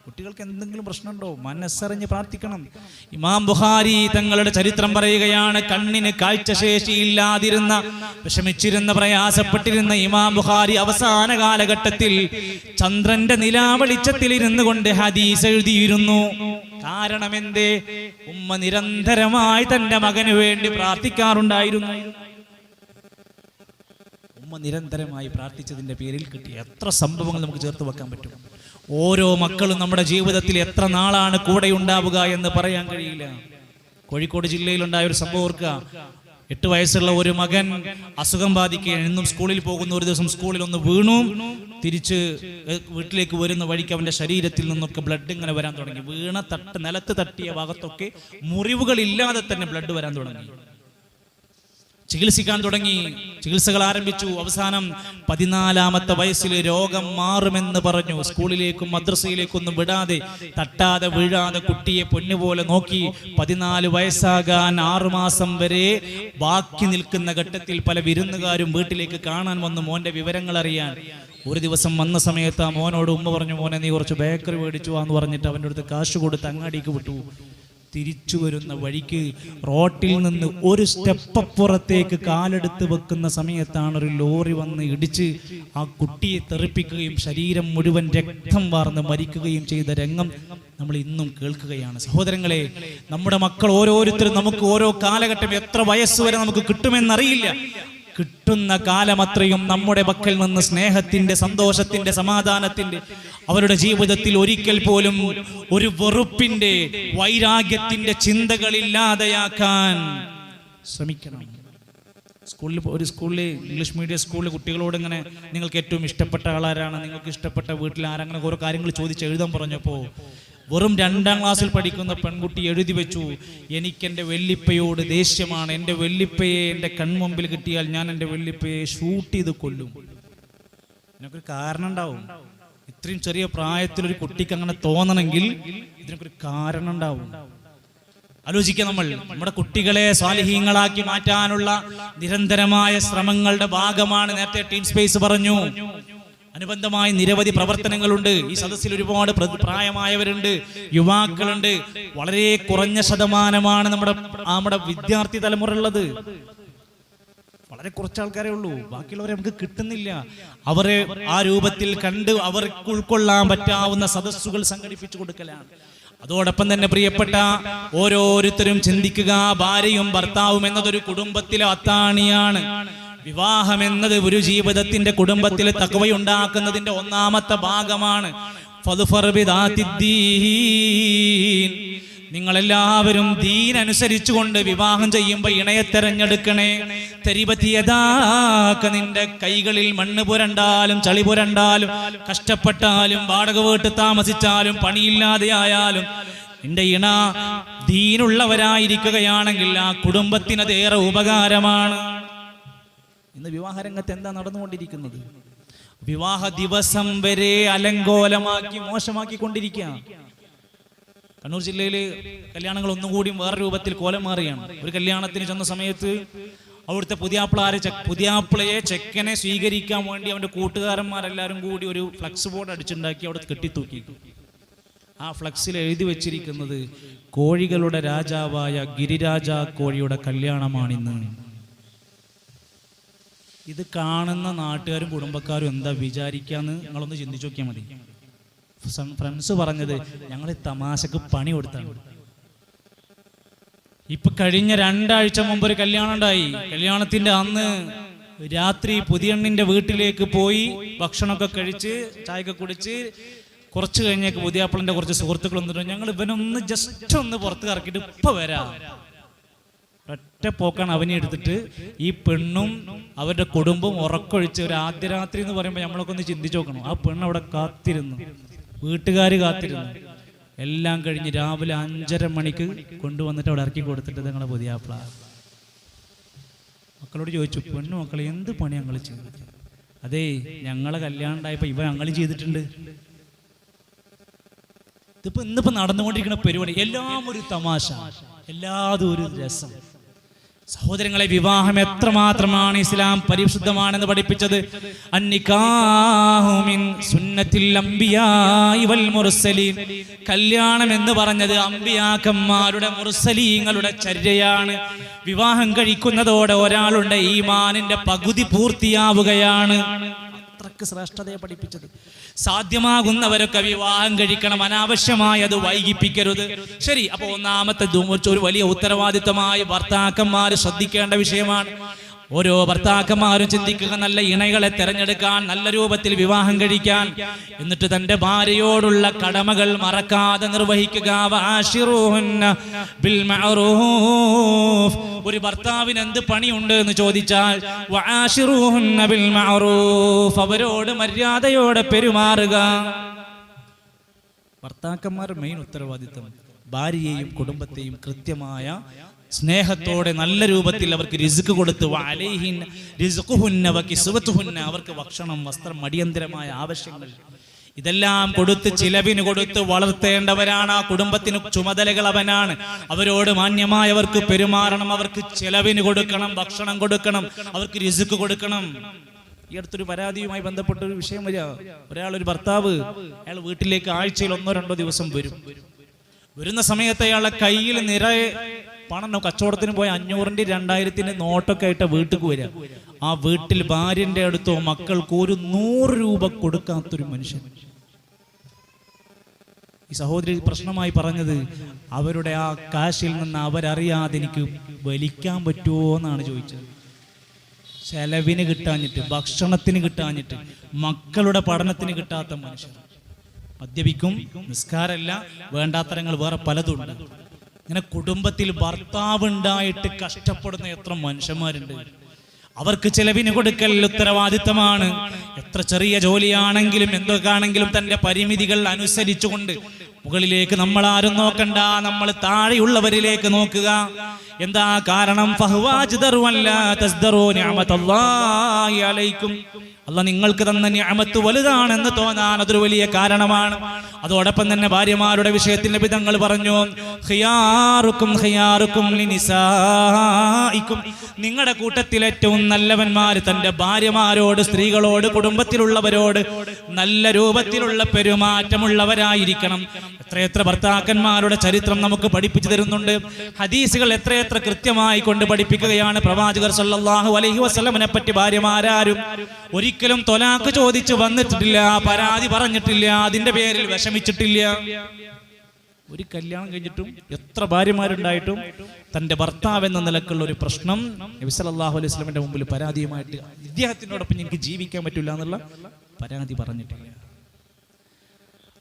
കുട്ടികൾക്ക് എന്തെങ്കിലും പ്രശ്നമുണ്ടോ, മനസ്സറിഞ്ഞ് പ്രാർത്ഥിക്കണം. ഇമാം ബുഖാരി തങ്ങളുടെ ചരിത്രം പറയുകയാണ്, കണ്ണിന് കാഴ്ചശേഷിയില്ലാതിരുന്ന, വിഷമിച്ചിരുന്ന, പ്രയാസപ്പെട്ടിരുന്ന ഇമാം ബുഖാരി അവസാന കാലഘട്ടത്തിൽ ചന്ദ്രന്റെ നിലാവെളിച്ചത്തിൽ ഇരുന്നു കൊണ്ട് ഹദീസ് എഴുതിയിരുന്നു. കാരണം എന്തേ? ഉമ്മ നിരന്തരമായി തന്റെ മകന് വേണ്ടി പ്രാർത്ഥിക്കാറുണ്ടായിരുന്നു. ഉമ്മ നിരന്തരമായി പ്രാർത്ഥിച്ചതിന്റെ പേരിൽ കിട്ടിയ എത്ര സംഭവങ്ങൾ നമുക്ക് ചേർത്ത് വെക്കാൻ പറ്റും. ഓരോ മക്കളും നമ്മുടെ ജീവിതത്തിൽ എത്ര നാളാണ് കൂടെ ഉണ്ടാവുക എന്ന് പറയാൻ കഴിയില്ല. കോഴിക്കോട് ജില്ലയിലുണ്ടായ ഒരു സംഭവം ഓർക്കുക. 8 വയസ്സുള്ള ഒരു മകൻ അസുഖം ബാധിക്കുകയാണ്. എന്നും സ്കൂളിൽ പോകുന്ന ഒരു ദിവസം സ്കൂളിൽ ഒന്ന് വീണു. തിരിച്ച് വീട്ടിലേക്ക് വരുന്ന വഴിക്ക് അവന്റെ ശരീരത്തിൽ നിന്നൊക്കെ ബ്ലഡ് ഇങ്ങനെ വരാൻ തുടങ്ങി. നിലത്ത് തട്ടിയ ഭാഗത്തൊക്കെ മുറിവുകളില്ലാതെ തന്നെ ബ്ലഡ് വരാൻ തുടങ്ങി. ചികിത്സിക്കാൻ തുടങ്ങി, ചികിത്സകൾ ആരംഭിച്ചു. അവസാനം 14-ാമത്തെ വയസ്സിൽ രോഗം മാറുമെന്ന് പറഞ്ഞു. സ്കൂളിലേക്കും മദ്രസയിലേക്കൊന്നും വിടാതെ, തട്ടാതെ വീഴാതെ കുട്ടിയെ പൊന്നുപോലെ നോക്കി. 14 വയസ്സാകാൻ 6 മാസം വരെ ബാക്കി നിൽക്കുന്ന ഘട്ടത്തിൽ പല വിരുന്നുകാരും വീട്ടിലേക്ക് കാണാൻ വന്നു മോന്റെ വിവരങ്ങൾ അറിയാൻ. ഒരു ദിവസം വന്ന സമയത്ത് ആ മോനോട് ഉമ്മ പറഞ്ഞു, മോനെ നീ കുറച്ച് ബേക്കറി മേടിച്ചു എന്ന് പറഞ്ഞിട്ട് അവൻ്റെ അടുത്ത് കാശ് കൊടുത്ത് അങ്ങാടിക്ക് വിട്ടു. തിരിച്ചു വരുന്ന വഴിക്ക് റോട്ടിൽ നിന്ന് ഒരു സ്റ്റെപ്പ് അപ്പുറത്തേക്ക് കാലെടുത്ത് വെക്കുന്ന സമയത്താണ് ഒരു ലോറി വന്ന് ഇടിച്ച് ആ കുട്ടിയെ തെറിപ്പിക്കുകയും ശരീരം മുഴുവൻ രക്തം വാർന്ന് മരിക്കുകയും ചെയ്ത രംഗം നമ്മൾ ഇന്നും കേൾക്കുകയാണ്. സഹോദരങ്ങളെ, നമ്മുടെ മക്കൾ ഓരോരുത്തരും നമുക്ക് ഓരോ കാലഘട്ടം എത്ര വയസ്സ് വരെ നമുക്ക് കിട്ടുമെന്നറിയില്ല. കിട്ടുന്ന കാലമത്രയും നമ്മുടെ പക്കൽ നിന്ന് സ്നേഹത്തിന്റെ, സന്തോഷത്തിന്റെ, സമാധാനത്തിന്റെ, അവരുടെ ജീവിതത്തിൽ ഒരിക്കൽ പോലും ഒരു വെറുപ്പിന്റെ, വൈരാഗ്യത്തിന്റെ ചിന്തകളില്ലാതെയാക്കാൻ ശ്രമിക്കണം. ഒരു സ്കൂളിൽ ഇംഗ്ലീഷ് മീഡിയം സ്കൂളിൽ കുട്ടികളോട് ഇങ്ങനെ നിങ്ങൾക്ക് ഏറ്റവും ഇഷ്ടപ്പെട്ട ആളാരാണ്, നിങ്ങൾക്ക് ഇഷ്ടപ്പെട്ട വീട്ടിൽ ആരങ്ങനെ ഓരോ കാര്യങ്ങൾ ചോദിച്ച് എഴുതാൻ പറഞ്ഞപ്പോൾ വെറും 2ാം ക്ലാസ്സിൽ പഠിക്കുന്ന പെൺകുട്ടി എഴുതി വെച്ചു, എനിക്കെൻ്റെ വെല്ലിപ്പയോട് ദേഷ്യമാണ്, എൻ്റെ വെല്ലിപ്പയെ എൻ്റെ കൺമുമ്പിൽ കിട്ടിയാൽ ഞാൻ എൻ്റെ വെല്ലിപ്പയെ ഷൂട്ട് ചെയ്ത് കൊല്ലും. എനിക്കൊരു കാരണം ഉണ്ടാവും. ഇത്രയും ചെറിയ പ്രായത്തിലൊരു കുട്ടിക്ക് അങ്ങനെ തോന്നണമെങ്കിൽ ഇതിനൊരു കാരണം ഉണ്ടാവും. ആലോചിക്കുക, നമ്മുടെ കുട്ടികളെ സ്വാലിഹീങ്ങളാക്കി മാറ്റാനുള്ള നിരന്തരമായ ശ്രമങ്ങളുടെ ഭാഗമാണ്. നേരത്തെ ടീൻ സ്പേസ് പറഞ്ഞു, അനുബന്ധമായ നിരവധി പ്രവർത്തനങ്ങളുണ്ട്. ഈ സദസ്സിൽ ഒരുപാട് പ്രായമായവരുണ്ട്, യുവാക്കളുണ്ട്. വളരെ കുറഞ്ഞ ശതമാനമാണ് നമ്മുടെ വിദ്യാർത്ഥി തലമുറ ഉള്ളത്. വളരെ കുറച്ച് ആൾക്കാരേ ഉള്ളൂ, ബാക്കിയുള്ളവരെ നമുക്ക് കിട്ടുന്നില്ല. അവരെ ആ രൂപത്തിൽ കണ്ട് അവർക്ക് ഉൾക്കൊള്ളാൻ പറ്റാവുന്ന സദസ്സുകൾ സംഘടിപ്പിച്ചു കൊടുക്കലാണ്. അതോടൊപ്പം തന്നെ പ്രിയപ്പെട്ട ഓരോരുത്തരും ചിന്തിക്കുക, ഭാര്യയും ഭർത്താവും എന്നതൊരു കുടുംബത്തിലെ അത്താണിയാണ്. വിവാഹം എന്നത് ഒരു ജീവിതത്തിന്റെ കുടുംബത്തിൽ തഖ്വയുണ്ടാക്കുന്നതിന്റെ ഒന്നാമത്തെ ഭാഗമാണ്. നിങ്ങളെല്ലാവരും ദീൻ അനുസരിച്ചുകൊണ്ട് വിവാഹം ചെയ്യുമ്പോൾ ഇണയെ തെരഞ്ഞെടുക്കണേ. നിന്റെ കൈകളിൽ മണ്ണ് പുരണ്ടാലും ചളി പുരണ്ടാലും കഷ്ടപ്പെട്ടാലും വാടക വീട്ടിൽ താമസിച്ചാലും പണിയില്ലാതെയായാലും നിന്റെ ഇണ ദീനുള്ളവരായിരിക്കുകയാണെങ്കിൽ ആ കുടുംബത്തിനതേറെ ഉപകാരമാണ്. ഇന്ന് വിവാഹരംഗത്ത് എന്താ നടന്നുകൊണ്ടിരിക്കുന്നത്? വിവാഹ ദിവസം വരെ അലങ്കോലമാക്കി മോശമാക്കിക്കൊണ്ടിരിക്കുക. കണ്ണൂർ ജില്ലയിൽ കല്യാണങ്ങൾ ഒന്നുകൂടിയും വേറെ രൂപത്തിൽ കോലം മാറിയാണ്. ഒരു കല്യാണത്തിന് ചെന്ന സമയത്ത് അവിടുത്തെ പുതിയാപ്പിളയെ ചെക്കനെ സ്വീകരിക്കാൻ വേണ്ടി അവന്റെ കൂട്ടുകാരന്മാരെല്ലാവരും കൂടി ഒരു ഫ്ലക്സ് ബോർഡ് അടിച്ചുണ്ടാക്കി അവിടെ കെട്ടിത്തൂക്കി. ആ ഫ്ലക്സിൽ എഴുതി വെച്ചിരിക്കുന്നത് കോഴികളുടെ രാജാവായ ഗിരിരാജ കോഴിയുടെ കല്യാണമാണിന്ന്. ഇത് കാണുന്ന നാട്ടുകാരും കുടുംബക്കാരും എന്താ വിചാരിക്കാന്ന് നിങ്ങളൊന്ന് ചിന്തിച്ചു നോക്കിയാൽ മതി. ഫ്രണ്ട്സ് പറഞ്ഞത് ഞങ്ങൾ തമാശക്ക് പണി കൊടുത്താണ്. ഇപ്പൊ കഴിഞ്ഞ 2 ആഴ്ച മുമ്പ് ഒരു കല്യാണം ഉണ്ടായി. കല്യാണത്തിന്റെ അന്ന് രാത്രി പുതിയണ്ണിന്റെ വീട്ടിലേക്ക് പോയി ഭക്ഷണമൊക്കെ കഴിച്ച് ചായയൊക്കെ കുടിച്ച് കുറച്ച് കഴിഞ്ഞേക്ക് പുതിയാപ്പിളിന്റെ കുറച്ച് സുഹൃത്തുക്കൾ വന്നിട്ട് ഞങ്ങൾ ഇവനൊന്ന് ജസ്റ്റ് ഒന്ന് പുറത്ത് കറക്കിയിട്ട് ഇപ്പൊ വരാം. ഒറ്റ പോക്കാണ് അവനെ എടുത്തിട്ട് ഈ പെണ്ണും അവരുടെ കുടുംബവും ഉറക്കൊഴിച്ച് ഒരു ആദ്യ രാത്രി എന്ന് പറയുമ്പോൾ നമ്മളൊക്കെ ഒന്ന് ചിന്തിച്ചു നോക്കണം. ആ പെണ്ണ് അവിടെ കാത്തിരുന്നു, വീട്ടുകാർ കാത്തിരുന്നു. എല്ലാം കഴിഞ്ഞ് രാവിലെ 5:30 മണിക്ക് കൊണ്ടുവന്നിട്ട് അവിടെ ഇറക്കി കൊടുത്തിട്ട് ഞങ്ങളെ പുതിയാപ്പിള. മക്കളോട് ചോദിച്ചു, പെണ്ണു മക്കളെ എന്ത് പണി ഞങ്ങൾ ചെയ്തു? അതേ, ഞങ്ങളെ കല്യാണം ഉണ്ടായപ്പോ ഇവ ഞങ്ങൾ ചെയ്തിട്ടുണ്ട്. ഇന്നിപ്പോ നടന്നുകൊണ്ടിരിക്കുന്ന പരിപാടി എല്ലാം ഒരു തമാശ, എല്ലാതും ഒരു രസം. സഹോദരങ്ങളെ, വിവാഹം എത്രമാത്രമാണ് ഇസ്ലാം പരിശുദ്ധമാണെന്ന് പഠിപ്പിച്ചത്. അന്നികാഹു മിൻ സുന്നത്തിൽ അംബിയാഇ വൽ മുർസലീൻ. കല്യാണം എന്ന് പറഞ്ഞത് അംബിയാക്കന്മാരുടെ മുർസലീങ്ങളുടെ ചര്യയാണ്. വിവാഹം കഴിക്കുന്നതോടെ ഒരാളുടെ ഈമാനിന്റെ പകുതി പൂർത്തിയാവുകയാണ്. അത്രക്ക് ശ്രേഷ്ഠതയെ പഠിപ്പിച്ചത്. സാധ്യമാകുന്നവരൊക്കെ വിവാഹം കഴിക്കണം, അനാവശ്യമായി അത് വൈകിപ്പിക്കരുത്. ശരി, അപ്പൊ ഒന്നാമത്തെ ഒരു വലിയ ഉത്തരവാദിത്തമായി ഭർത്താക്കന്മാർ ശ്രദ്ധിക്കേണ്ട വിഷയമാണ്. ഓരോ ഭർത്താക്കന്മാരും ചിന്തിക്കുക, നല്ല ഇണകളെ തെരഞ്ഞെടുക്കാൻ, നല്ല രൂപത്തിൽ വിവാഹം കഴിക്കാൻ, എന്നിട്ട് തന്റെ ഭാര്യയോടുള്ള കടമകൾ മറക്കാതെ നിർവഹിക്കുക. വആശിറൂഹുന്ന ബിൽ മഅറൂഫ്. ഒരു ഭർത്താവിന് എന്ത് പണിയുണ്ട് എന്ന് ചോദിച്ചാൽ വആശിറൂഹുന്ന ബിൽ മഅറൂഫ്, അവരോട് മര്യാദയോടെ പെരുമാറുക. ഭർത്താക്കന്മാരുടെ മെയിൻ ഉത്തരവാദിത്തം ഭാര്യയെയും കുടുംബത്തെയും കൃത്യമായ സ്നേഹത്തോടെ നല്ല രൂപത്തിൽ അവർക്ക് റിസ്ക് കൊടുത്ത് അവർക്ക് ഭക്ഷണം, വസ്ത്രം, അടിയന്തരമായ ആവശ്യങ്ങൾ ഇതെല്ലാം കൊടുത്ത് ചിലവിന് കൊടുത്ത് വളർത്തേണ്ടവരാണ്. ആ കുടുംബത്തിന് ചുമതലകൾ അവനാണ്. അവരോട് മാന്യമായവർക്ക് പെരുമാറണം, അവർക്ക് ചിലവിന് കൊടുക്കണം, ഭക്ഷണം കൊടുക്കണം, അവർക്ക് റിസ്ക് കൊടുക്കണം. ഈ അടുത്തൊരു പരാതിയുമായി ബന്ധപ്പെട്ട ഒരു വിഷയം വരിക. ഒരു ഭർത്താവ് അയാൾ വീട്ടിലേക്ക് ആഴ്ചയിൽ 1-2 ദിവസം വരുന്ന സമയത്ത് അയാളുടെ കയ്യിൽ നിറയെ പണം, കച്ചവടത്തിന് പോയ 500-ന്റെ 2000-ന്റെ നോട്ടൊക്കെ ആയിട്ട് വീട്ടിലേക്ക് വരിക. ആ വീട്ടിൽ ഭാര്യന്റെ അടുത്തോ മക്കൾക്ക് ഒരു 100 രൂപ കൊടുക്കാത്തൊരു മനുഷ്യൻ. ഈ സഹോദരി പ്രശ്നമായി പറഞ്ഞത്, അവരുടെ ആ കാശിൽ നിന്ന് അവരറിയാതെ എനിക്ക് വലിക്കാൻ പറ്റുമോ എന്നാണ് ചോദിച്ചത്. ചെലവിന് കിട്ടാഞ്ഞിട്ട്, ഭക്ഷണത്തിന് കിട്ടാഞ്ഞിട്ട്, മക്കളുടെ പഠനത്തിന് കിട്ടാത്ത മനുഷ്യൻ മദ്യപിക്കും, നിസ്കാരമല്ല, വേണ്ടാത്തരങ്ങൾ വേറെ പലതുണ്ട്. ഇങ്ങനെ കുടുംബത്തിൽ ഭർത്താവ് ഉണ്ടായിട്ട് കഷ്ടപ്പെടുന്ന എത്ര മനുഷ്യന്മാരുണ്ട്. അവർക്ക് ചെലവിന് കൊടുക്കൽ ഉത്തരവാദിത്തമാണ്. എത്ര ചെറിയ ജോലിയാണെങ്കിലും എന്തൊക്കെയാണെങ്കിലും തന്റെ പരിമിതികൾ അനുസരിച്ചുകൊണ്ട് മുകളിലേക്ക് നമ്മൾ ആരും നോക്കണ്ട, നമ്മൾ താഴെയുള്ളവരിലേക്ക് നോക്കുക. എന്താ കാരണം? അല്ലാഹ് നിങ്ങൾക്ക് തന്ന നിഅമത്ത് വലുതാണെന്ന് തോന്നാൻ അതൊരു വലിയ കാരണമാണ്. അതോടൊപ്പം തന്നെ ഭാര്യമാരുടെ വിഷയത്തിൽ നബി തങ്ങൾ പറഞ്ഞു, ഖിയാറുക്കും ഖിയാറുക്കും ലിനിസായിക്കും, നിങ്ങളുടെ കൂട്ടത്തിൽ ഏറ്റവും നല്ലവന്മാർ തന്റെ ഭാര്യമാരോട്, സ്ത്രീകളോട്, കുടുംബത്തിലുള്ളവരോട് നല്ല രൂപത്തിലുള്ള പെരുമാറ്റമുള്ളവരായിരിക്കണം. എത്രയെത്ര ഭർത്താക്കന്മാരുടെ ചരിത്രം നമുക്ക് പഠിപ്പിച്ചു തരുന്നുണ്ട്. ഹദീസുകൾ എത്രയെത്ര കൃത്യമായി കൊണ്ട് പഠിപ്പിക്കുകയാണ്. പ്രവാചകർ സല്ലല്ലാഹു അലൈഹി വസല്ലമനെ പറ്റി ഭാര്യമാരാരും ഒരിക്കലും തൊലാക്ക് ചോദിച്ചു വന്നിട്ടില്ല, പരാതി പറഞ്ഞിട്ടില്ല, അതിന്റെ പേരിൽ വിഷമിച്ചിട്ടില്ല. ഒരു കല്യാണം കഴിഞ്ഞിട്ടും എത്ര ഭാര്യമാരുണ്ടായിട്ടും തന്റെ ഭർത്താവ് എന്ന നിലക്കുള്ള ഒരു പ്രശ്നം നബി സല്ലല്ലാഹു അലൈഹി വസല്ലമയുടെ മുമ്പിൽ പരാതിയുമായിട്ട് ഇദ്ദേഹത്തിനോടൊപ്പം എനിക്ക് ജീവിക്കാൻ പറ്റില്ല എന്നുള്ള പരാതി പറഞ്ഞിട്ടില്ല.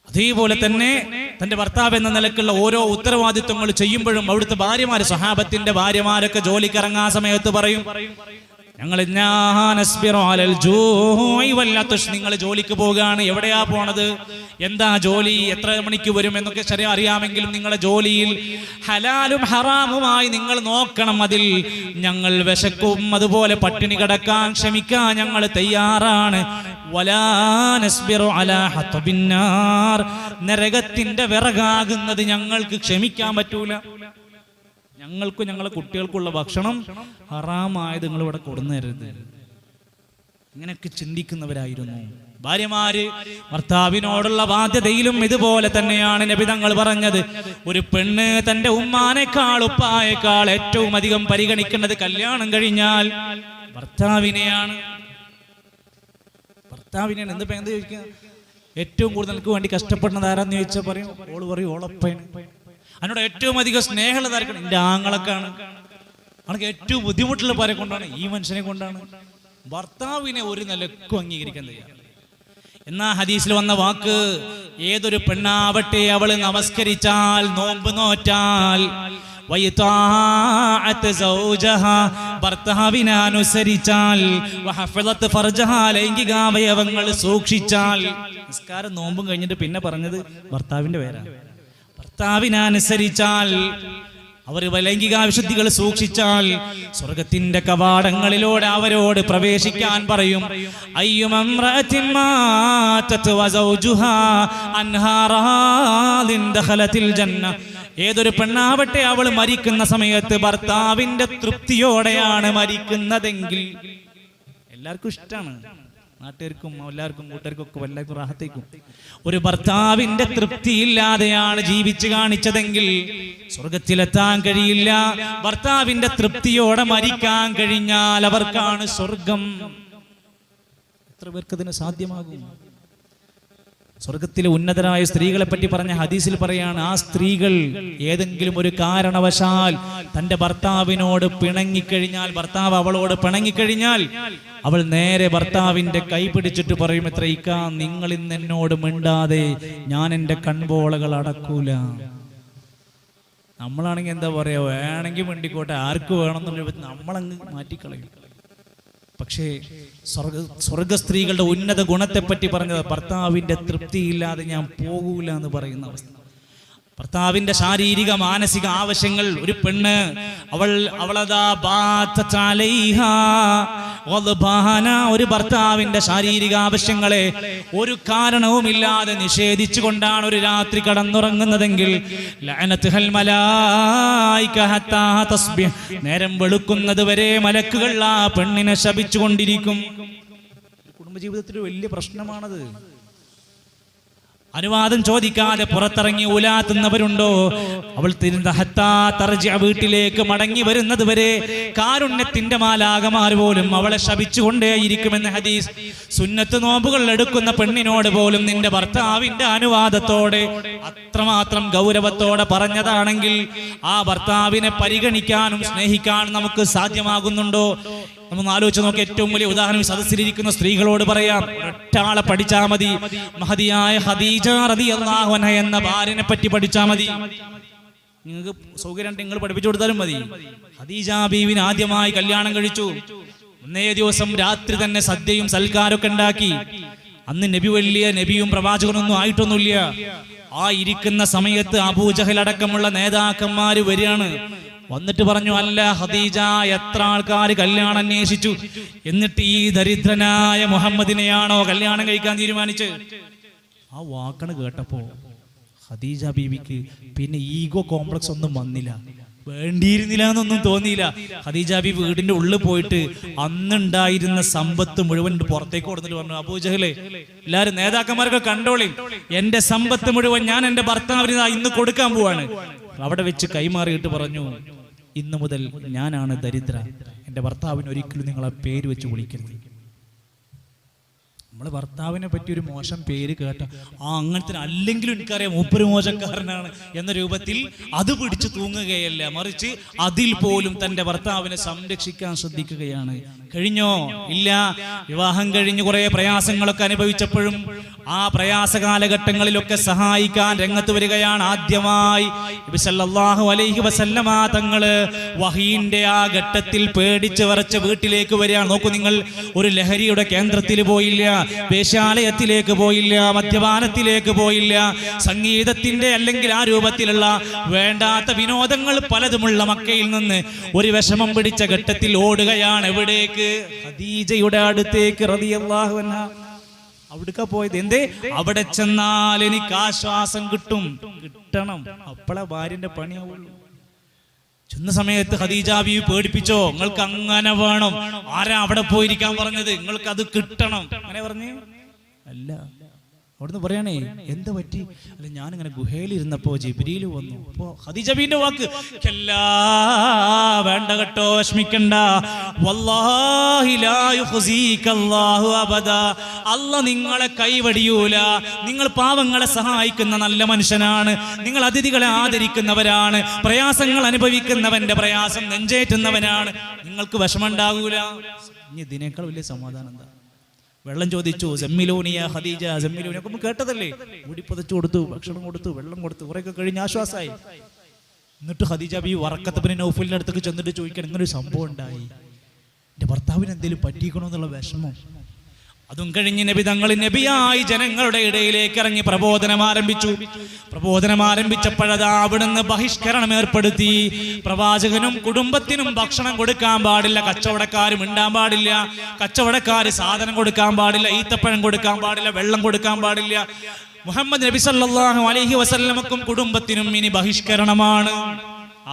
അതേപോലെ തന്നെ തന്റെ ഭർത്താവ് എന്ന നിലക്കുള്ള ഓരോ ഉത്തരവാദിത്വങ്ങൾ ചെയ്യുമ്പോഴും അവിടുത്തെ ഭാര്യമാര്, സ്വഹാബത്തിന്റെ ഭാര്യമാരൊക്കെ ജോലിക്ക് ഇറങ്ങാൻ സമയത്ത് പറയും, നിങ്ങൾ ജോലിക്ക് പോവുകയാണ്, എവിടെയാ പോണത്, എന്താ ജോലി, എത്ര മണിക്ക് വരും എന്നൊക്കെ ശരി അറിയാമെങ്കിലും നിങ്ങളുടെ ജോലിയിൽ ഹലാലും ഹറാമുമായി നിങ്ങൾ നോക്കണം. അതിൽ ഞങ്ങൾ വിശക്കും, അതുപോലെ പട്ടിണി കിടക്കാൻ ക്ഷമിക്കാൻ ഞങ്ങൾ തയ്യാറാണ്. നരകത്തിന്റെ വിറകാകുന്നത് ഞങ്ങൾക്ക് ക്ഷമിക്കാൻ പറ്റൂല. ഞങ്ങൾക്കും ഞങ്ങളെ കുട്ടികൾക്കുള്ള ഭക്ഷണം ഹറാമായത് നിങ്ങൾ ഇവിടെ കൊടുന്നു തരരുത്. ഇങ്ങനെയൊക്കെ ചിന്തിക്കുന്നവരായിരുന്നു ഭാര്യമാര്. ഭർത്താവിനോടുള്ള ബാധ്യതയിലും ഇതുപോലെ തന്നെയാണ് നബി തങ്ങൾ പറഞ്ഞത്. ഒരു പെണ്ണ് തന്റെ ഉമ്മാനേക്കാൾ ഉപ്പായേക്കാൾ ഏറ്റവും അധികം പരിഗണിക്കേണ്ടത് കല്യാണം കഴിഞ്ഞാൽ ഭർത്താവിനെയാണ്. ഭർത്താവിനെയാണ്. എന്ത് ചോദിക്കുക, ഏറ്റവും കൂടുതൽ എനിക്ക് വേണ്ടി കഷ്ടപ്പെടുന്നത് ആരാന്ന് ചോദിച്ചാൽ പറയും, ഓള് പറയും ഓളപ്പയാണ്. അതിനോട് ഏറ്റവും അധികം സ്നേഹമുള്ളതായിരിക്കണം എൻ്റെ ആങ്ങളൊക്കെയാണ്. അവർക്ക് ഏറ്റവും ബുദ്ധിമുട്ടുള്ള പാരെ കൊണ്ടാണ്, ഈ മനുഷ്യനെ കൊണ്ടാണ്. ഭർത്താവിനെ ഒരു നിലക്കും അംഗീകരിക്കാൻ തയ്യാറാണ്. എന്നാ ഹദീസിൽ വന്ന വാക്ക്, ഏതൊരു പെണ്ണാവട്ടെ അവള് നമസ്കരിച്ചാൽ, നോമ്പ് നോറ്റാൽ, ഭർത്താവിനെ അനുസരിച്ചാൽ, ലൈംഗികാവയവങ്ങൾ സൂക്ഷിച്ചാൽ. നിസ്കാരം നോമ്പും കഴിഞ്ഞിട്ട് പിന്നെ പറഞ്ഞത് ഭർത്താവിന്റെ പേരാണ്. ഭർത്താവിനെ അനുസരിച്ചാൽ, അവർ ലൈംഗിക വിശുദ്ധികൾ സൂക്ഷിച്ചാൽ സ്വർഗത്തിന്റെ കവാടങ്ങളിലൂടെ അവരോട് പ്രവേശിക്കാൻ പറയും. ഏതൊരു പെണ്ണാവട്ടെ അവൾ മരിക്കുന്ന സമയത്ത് ഭർത്താവിന്റെ തൃപ്തിയോടെയാണ് മരിക്കുന്നതെങ്കിൽ, എല്ലാവർക്കും ഇഷ്ടമാണ്, നാട്ടുകാർക്കും എല്ലാവർക്കും കൂട്ടുകാർക്കും ഒക്കെ എല്ലാവർക്കും റാഹത്തേക്കും. ഒരു ഭർത്താവിന്റെ തൃപ്തിയില്ലാതെയാണ് ജീവിച്ചു കാണിച്ചതെങ്കിൽ സ്വർഗത്തിലെത്താൻ കഴിയില്ല. ഭർത്താവിന്റെ തൃപ്തിയോടെ മരിക്കാൻ കഴിഞ്ഞാൽ അവർക്കാണ് സ്വർഗം. എത്ര പേർക്കതിന് സാധ്യമാകും? സ്വർഗത്തിലെ ഉന്നതരായ സ്ത്രീകളെ പറ്റി പറഞ്ഞ ഹദീസിൽ പറയാണ്, ആ സ്ത്രീകൾ ഏതെങ്കിലും ഒരു കാരണവശാൽ തന്റെ ഭർത്താവിനോട് പിണങ്ങിക്കഴിഞ്ഞാൽ, ഭർത്താവ് അവളോട് പിണങ്ങിക്കഴിഞ്ഞാൽ, അവൾ നേരെ ഭർത്താവിന്റെ കൈ പിടിച്ചിട്ട് പറയും, എത്ര ഇക്കാ, നിങ്ങൾ ഇന്ന് എന്നോട് മിണ്ടാതെ ഞാൻ എൻ്റെ കൺപോളകൾ അടക്കൂല. നമ്മളാണെങ്കിൽ എന്താ പറയാ, വേണമെങ്കിൽ മിണ്ടിക്കോട്ടെ, ആർക്ക് വേണമെന്നുള്ള നമ്മളങ്ങ് മാറ്റിക്കളയും. പക്ഷേ സ്വർഗ സ്ത്രീകളുടെ ഉന്നത ഗുണത്തെപ്പറ്റി പറഞ്ഞത്, ഭർത്താവിന്റെ തൃപ്തിയില്ലാതെ ഞാൻ പോകൂല എന്ന് പറയുന്ന അവസ്ഥ. ഭർത്താവിന്റെ ശാരീരിക മാനസിക ആവശ്യങ്ങൾ, ഒരു പെണ്ണ് ഒരു ഭർത്താവിന്റെ ശാരീരിക ആവശ്യങ്ങളെ ഒരു കാരണവുമില്ലാതെ നിഷേധിച്ചുകൊണ്ടാണ് ഒരു രാത്രി കടന്നുറങ്ങുന്നതെങ്കിൽ, നേരം വെളുക്കുന്നത് വരെ മലക്കുകൾ ആ പെണ്ണിനെ ശപിച്ചുകൊണ്ടിരിക്കും. കുടുംബജീവിതത്തിൽ വലിയ പ്രശ്നമാണത്. അനുവാദം ചോദിക്കാതെ പുറത്തിറങ്ങി ഉലാത്തുന്നവരുണ്ടോ? അവൾ വീട്ടിലേക്ക് മടങ്ങി വരുന്നത് വരെ കാരുണ്യത്തിന്റെ മാലാകമാർ പോലും അവളെ ശപിച്ചുകൊണ്ടേയിരിക്കുമെന്ന് ഹദീസ്. സുന്നത്ത് നോമ്പുകൾ എടുക്കുന്ന പെണ്ണിനോട് പോലും നിന്റെ ഭർത്താവിന്റെ അനുവാദത്തോടെ അത്രമാത്രം ഗൗരവത്തോടെ പറഞ്ഞതാണെങ്കിൽ ആ ഭർത്താവിനെ പരിഗണിക്കാനും സ്നേഹിക്കാനും നമുക്ക് സാധ്യമാകുന്നുണ്ടോ? നമ്മൾ ആലോചിച്ച് നോക്കി. ഏറ്റവും വലിയ ഉദാഹരണം സദസ്സിലിരിക്കുന്ന സ്ത്രീകളോട് പറയാം, ഒറ്റാളെ പഠിച്ചാൽ മതി. മഹദിയായ ഖദീജ റളിയല്ലാഹു അൻഹ എന്ന ഭാര്യനെ പറ്റി പഠിച്ചാൽ മതി. നിങ്ങൾക്ക് സൗകര്യം നിങ്ങൾ പഠിപ്പിച്ചു കൊടുത്താലും മതി. ഖദീജ ബീവിനെ ആദ്യമായി കല്യാണം കഴിച്ചു. ഒന്നേ ദിവസം രാത്രി തന്നെ സദ്യയും സൽക്കാരൊക്കെ ഉണ്ടാക്കി. അന്ന് നബി വലിയ നബിയും പ്രവാചകനൊന്നും ആയിട്ടൊന്നുമില്ല. ആ ഇരിക്കുന്ന സമയത്ത് അബൂജഹൽ അടക്കമുള്ള നേതാക്കന്മാര് വരികയാണ്. വന്നിട്ട് പറഞ്ഞു, അല്ല ഖദീജ, എത്ര ആൾക്കാർ കല്യാണം അന്വേഷിച്ചു, എന്നിട്ട് ഈ ദരിദ്രനായ മുഹമ്മദിനെയാണോ കല്യാണം കഴിക്കാൻ തീരുമാനിച്ച്? ആ വാക്കണ് കേട്ടപ്പോ ഖദീജ ബീവിക്ക് പിന്നെ ഈഗോ കോംപ്ലക്സ് ഒന്നും വന്നില്ല, വേണ്ടിയിരുന്നില്ല എന്നൊന്നും തോന്നിയില്ല. ഖദീജ ബീവി വീടിന്റെ ഉള്ളിൽ പോയിട്ട് അന്നുണ്ടായിരുന്ന സമ്പത്ത് മുഴുവൻ പുറത്തേക്ക് കൊടുത്തിട്ട് പറഞ്ഞു, അബൂജഹലെ, എല്ലാരും നേതാക്കന്മാരൊക്കെ കണ്ടോളി, എന്റെ സമ്പത്ത് മുഴുവൻ ഞാൻ എന്റെ ഭർത്താവിന് ഇന്ന് കൊടുക്കാൻ പോവാണ്. അവിടെ വെച്ച് കൈമാറിയിട്ട് പറഞ്ഞു, ഇന്നു മുതൽ ഞാനാണ് ദരിദ്ര, എന്റെ ഭർത്താവിന് ഒരിക്കലും നിങ്ങൾ ആ പേര് വെച്ച് വിളിക്കരുത്. നമ്മള് ഭർത്താവിനെ പറ്റി ഒരു മോശം പേര് കേട്ട അങ്ങനത്തെ അല്ലെങ്കിലും എനിക്കറിയാം മൂപ്പര് മോശക്കാരനാണ് എന്ന രൂപത്തിൽ അത് പിടിച്ചു തൂങ്ങുകയല്ല, മറിച്ച് അതിൽ പോലും തന്റെ ഭർത്താവിനെ സംരക്ഷിക്കാൻ ശ്രദ്ധിക്കുകയാണ്. കഴിഞ്ഞോ? ഇല്ല. വിവാഹം കഴിഞ്ഞ് കുറെ പ്രയാസങ്ങളൊക്കെ അനുഭവിച്ചപ്പോഴും ആ പ്രയാസ കാലഘട്ടങ്ങളിലൊക്കെ സഹായിക്കാൻ രംഗത്ത് വരികയാണ് ആദ്യമായി നബി സല്ലല്ലാഹു അലൈഹി വസല്ലമ തങ്ങള്. വഹീന്റെ ആ ഘട്ടത്തിൽ പേടിച്ച് വിറച്ച് വീട്ടിലേക്ക് വരികയാണ്. നോക്കൂ നിങ്ങൾ, ഒരു ലഹരിയുടെ കേന്ദ്രത്തിൽ പോയില്ല, വേശ്യാലയത്തിലേക്ക് പോയില്ല, മദ്യപാനത്തിലേക്ക് പോയില്ല, സംഗീതത്തിന്റെ അല്ലെങ്കിൽ ആ രൂപത്തിലുള്ള വേണ്ടാത്ത വിനോദങ്ങൾ പലതുമുള്ള മക്കയിൽ നിന്ന് ഒരു വിഷമം പിടിച്ച ഘട്ടത്തിൽ ഓടുകയാണ്. എവിടേക്ക്? ഖദീജയുടെ അടുത്തേക്ക് റളിയല്ലാഹു അൻഹ. അവിടേക്കാ പോയത്. എന്തേ? അവിടെ ചെന്നാൽ എനിക്ക് ആശ്വാസം കിട്ടണം. അപ്പോഴാ ഭാര്യന്റെ പണിയാവുള്ളൂ. ചെന്ന സമയത്ത് ഖദീജ ബീവി പേടിപ്പിച്ചോ, നിങ്ങൾക്ക് അങ്ങനെ വേണം, ആരാ അവിടെ പോയിരിക്കാൻ പറഞ്ഞത്, നിങ്ങൾക്ക് അത് കിട്ടണം, അങ്ങനെ പറഞ്ഞു? അല്ല. അവിടുന്ന് പറയണേ, എന്താ പറ്റി? അല്ല, ഞാനിങ്ങനെ ഗുഹയിലിരുന്നപ്പോ ജിബ്രീൽ വന്നു. അപ്പോ ഖദീജ ബീവിന്റെ വാക്ക്, വേണ്ട കേട്ടോ, വിഷമിക്കണ്ട, വല്ലാഹി ലാ യുഖ്സീകല്ലാഹു അബദാ, അല്ലാഹ് നിങ്ങളെ കൈവടിയൂല, നിങ്ങൾ പാവങ്ങളെ സഹായിക്കുന്ന നല്ല മനുഷ്യനാണ്, നിങ്ങൾ അതിഥികളെ ആദരിക്കുന്നവരാണ്, പ്രയാസങ്ങൾ അനുഭവിക്കുന്നവന്റെ പ്രയാസം നെഞ്ചേറ്റുന്നവനാണ്, നിങ്ങൾക്ക് വിഷമമുണ്ടാകൂല. ഇനി ഇതിനേക്കാൾ വലിയ സമാധാനം എന്താ? വെള്ളം ചോദിച്ചു, സമ്മിലൂനിയ ഖദീജ, സമ്മിലൂനി ഒക്കെ കേട്ടതല്ലേ. മുടി പുതച്ചു കൊടുത്തു, ഭക്ഷണം കൊടുത്തു, വെള്ളം കൊടുത്തു, കുറെയൊക്കെ കഴിഞ്ഞ് ആശ്വാസമായി. എന്നിട്ട് ഖദീജ ബീവി വറഖത്ത് ബിൻ നൗഫലിന്റെ അടുത്തേക്ക് ചെന്നിട്ട് ചോദിക്കണം, ഇങ്ങനെ ഒരു സംഭവം ഉണ്ടായി, എന്റെ ഭർത്താവിന് എന്തെങ്കിലും പറ്റിക്കണോ എന്നുള്ള വിഷമം. അതും കഴിഞ്ഞ് നബി തങ്ങൾ നബിയായി ജനങ്ങളുടെ ഇടയിലേക്ക് ഇറങ്ങി പ്രബോധനം ആരംഭിച്ചു. പ്രബോധനം ആരംഭിച്ചപ്പോഴതാ അവിടുന്ന് ബഹിഷ്കരണം ഏർപ്പെടുത്തി. പ്രവാചകനും കുടുംബത്തിനും ഭക്ഷണം കൊടുക്കാൻ പാടില്ല, കച്ചവടക്കാരും ഉണ്ടാൻ പാടില്ല, കച്ചവടക്കാര് സാധനം കൊടുക്കാൻ പാടില്ല, ഈത്തപ്പഴം കൊടുക്കാൻ പാടില്ല, വെള്ളം കൊടുക്കാൻ പാടില്ല. മുഹമ്മദ് നബി സല്ലല്ലാഹു അലൈഹി വസല്ലമക്കും കുടുംബത്തിനും ഇനി ബഹിഷ്കരണമാണ്.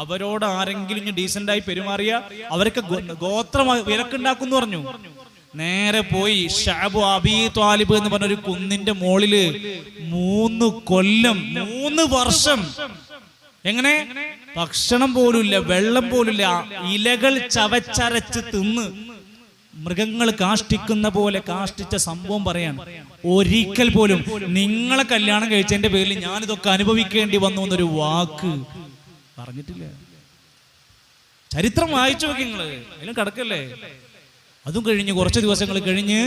അവരോട് ആരെങ്കിലും ഇനി ഡീസന്റായി പെരുമാറിയ അവർക്ക് ഗോത്രം വിലക്കുണ്ടാക്കും പറഞ്ഞു. നേരെ പോയി ശഅബു അബീ ത്വാലിബ് എന്ന് പറഞ്ഞ ഒരു കുന്നിന്റെ മുകളില് 3 കൊല്ലം 3 വർഷം എങ്ങനെ ഭക്ഷണം പോലുമില്ല, വെള്ളം പോലുമില്ല, ഇലകൾ ചവച്ചരച്ച് തിന്ന് മൃഗങ്ങൾ കാഷ്ടിക്കുന്ന പോലെ കാഷ്ടിച്ച സംഭവം പറയാണ്. ഒരിക്കൽ പോലും നിങ്ങളെ കല്യാണം കഴിച്ചതിന്റെ പേരിൽ ഞാനിതൊക്കെ അനുഭവിക്കേണ്ടി വന്നു എന്നൊരു വാക്ക് പറഞ്ഞിട്ടില്ല. ചരിത്രം വായിച്ചു നോക്കി നിങ്ങള്, അതിലും കിടക്കല്ലേ. അതും കഴിഞ്ഞ് കുറച്ച് ദിവസങ്ങൾ കഴിഞ്ഞ്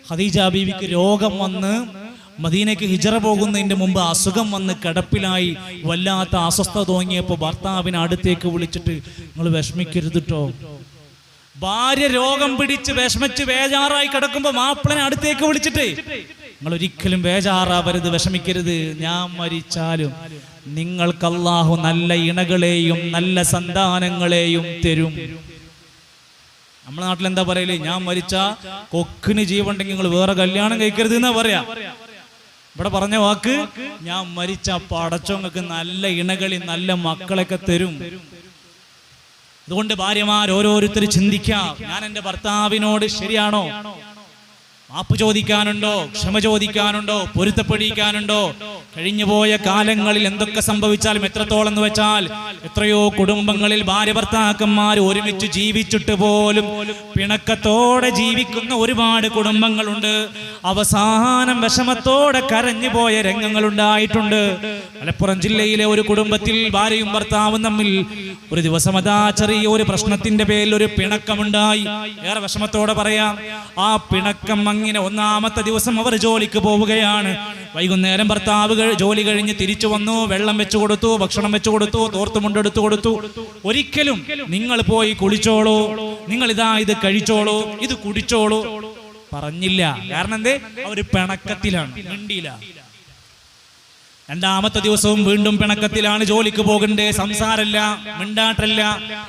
ഖദീജ ബീവിക്ക് രോഗം വന്ന് മദീനയ്ക്ക് ഹിജറ പോകുന്നതിന്റെ മുമ്പ് അസുഖം വന്ന് കിടപ്പിലായി. വല്ലാത്ത അസ്വസ്ഥത തോന്നിയപ്പോൾ ഭർത്താവിനെ അടുത്തേക്ക് വിളിച്ചിട്ട്, നിങ്ങൾ വിഷമിക്കരുത് ട്ടോ. ഭാര്യ രോഗം പിടിച്ച് വിഷമിച്ച് ബേജാറായി കിടക്കുമ്പോ മാപ്പിളനെ അടുത്തേക്ക് വിളിച്ചിട്ട്, നിങ്ങൾ ഒരിക്കലും ബേജാറാവരുത്, വിഷമിക്കരുത്, ഞാൻ മരിച്ചാലും നിങ്ങൾക്ക് അല്ലാഹു നല്ല ഇണകളെയും നല്ല സന്താനങ്ങളെയും തരും. നമ്മുടെ നാട്ടിൽ എന്താ പറയല്, ഞാൻ മരിച്ച കൊക്കിന് ജീവണ്ടെങ്കിൽ നിങ്ങൾ വേറെ കല്യാണം കഴിക്കരുത് എന്നാ പറയാ. ഇവിടെ പറഞ്ഞ വാക്ക്, ഞാൻ മരിച്ച പടച്ചോങ്ങൾക്ക് നല്ല ഇണകളി നല്ല മക്കളൊക്കെ തരും. അതുകൊണ്ട് ഭാര്യമാർ ഓരോരുത്തർ ചിന്തിക്കാം, ഞാൻ എൻ്റെ ഭർത്താവിനോട് ശരിയാണോ? മാപ്പ് ചോദിക്കാനുണ്ടോ? ക്ഷമ ചോദിക്കാനുണ്ടോ? പൊരുത്തപ്പെടിക്കാനുണ്ടോ? കഴിഞ്ഞുപോയ കാലങ്ങളിൽ എന്തൊക്കെ സംഭവിച്ചാലും എത്രത്തോളം എന്ന് വെച്ചാൽ എത്രയോ കുടുംബങ്ങളിൽ ഭാര്യ ഭർത്താക്കന്മാർ ഒരുമിച്ച് ജീവിച്ചിട്ട് പോലും പിണക്കത്തോടെ ജീവിക്കുന്ന ഒരുപാട് കുടുംബങ്ങളുണ്ട്. അവസാനം വിഷമത്തോടെ കരഞ്ഞു പോയ രംഗങ്ങളുണ്ടായിട്ടുണ്ട്. മലപ്പുറം ജില്ലയിലെ ഒരു കുടുംബത്തിൽ ഭാര്യയും ഭർത്താവും തമ്മിൽ ഒരു ദിവസം അതാ ചെറിയ ഒരു പ്രശ്നത്തിന്റെ പേരിൽ ഒരു പിണക്കമുണ്ടായി. ഏറെ വിഷമത്തോടെ പറയാം, ആ പിണക്കം അങ്ങനെ ഒന്നാമത്തെ ദിവസം അവർ ജോലിക്ക് പോവുകയാണ്. വൈകുന്നേരം ഭർത്താവ് ജോലി കഴിഞ്ഞ് തിരിച്ചു വന്നു, വെള്ളം വെച്ചു കൊടുത്തു, ഭക്ഷണം വെച്ചു കൊടുത്തു, തോർത്തുമുണ്ടെടുത്തു കൊടുത്തു. ഒരിക്കലും നിങ്ങൾ പോയി കുളിച്ചോളൂ, നിങ്ങൾ ഇതാ ഇത് കഴിച്ചോളൂ, ഇത് കുടിച്ചോളൂ പറഞ്ഞില്ല. കാരണം എന്തേ? അവര് പിണക്കത്തിലാണ്, മിണ്ടിയില്ല. രണ്ടാമത്തെ ദിവസവും വീണ്ടും പിണക്കത്തിലാണ്. ജോലിക്ക് പോകണ്ടേ, സംസാരമില്ല, മിണ്ടാട്ടല്ല,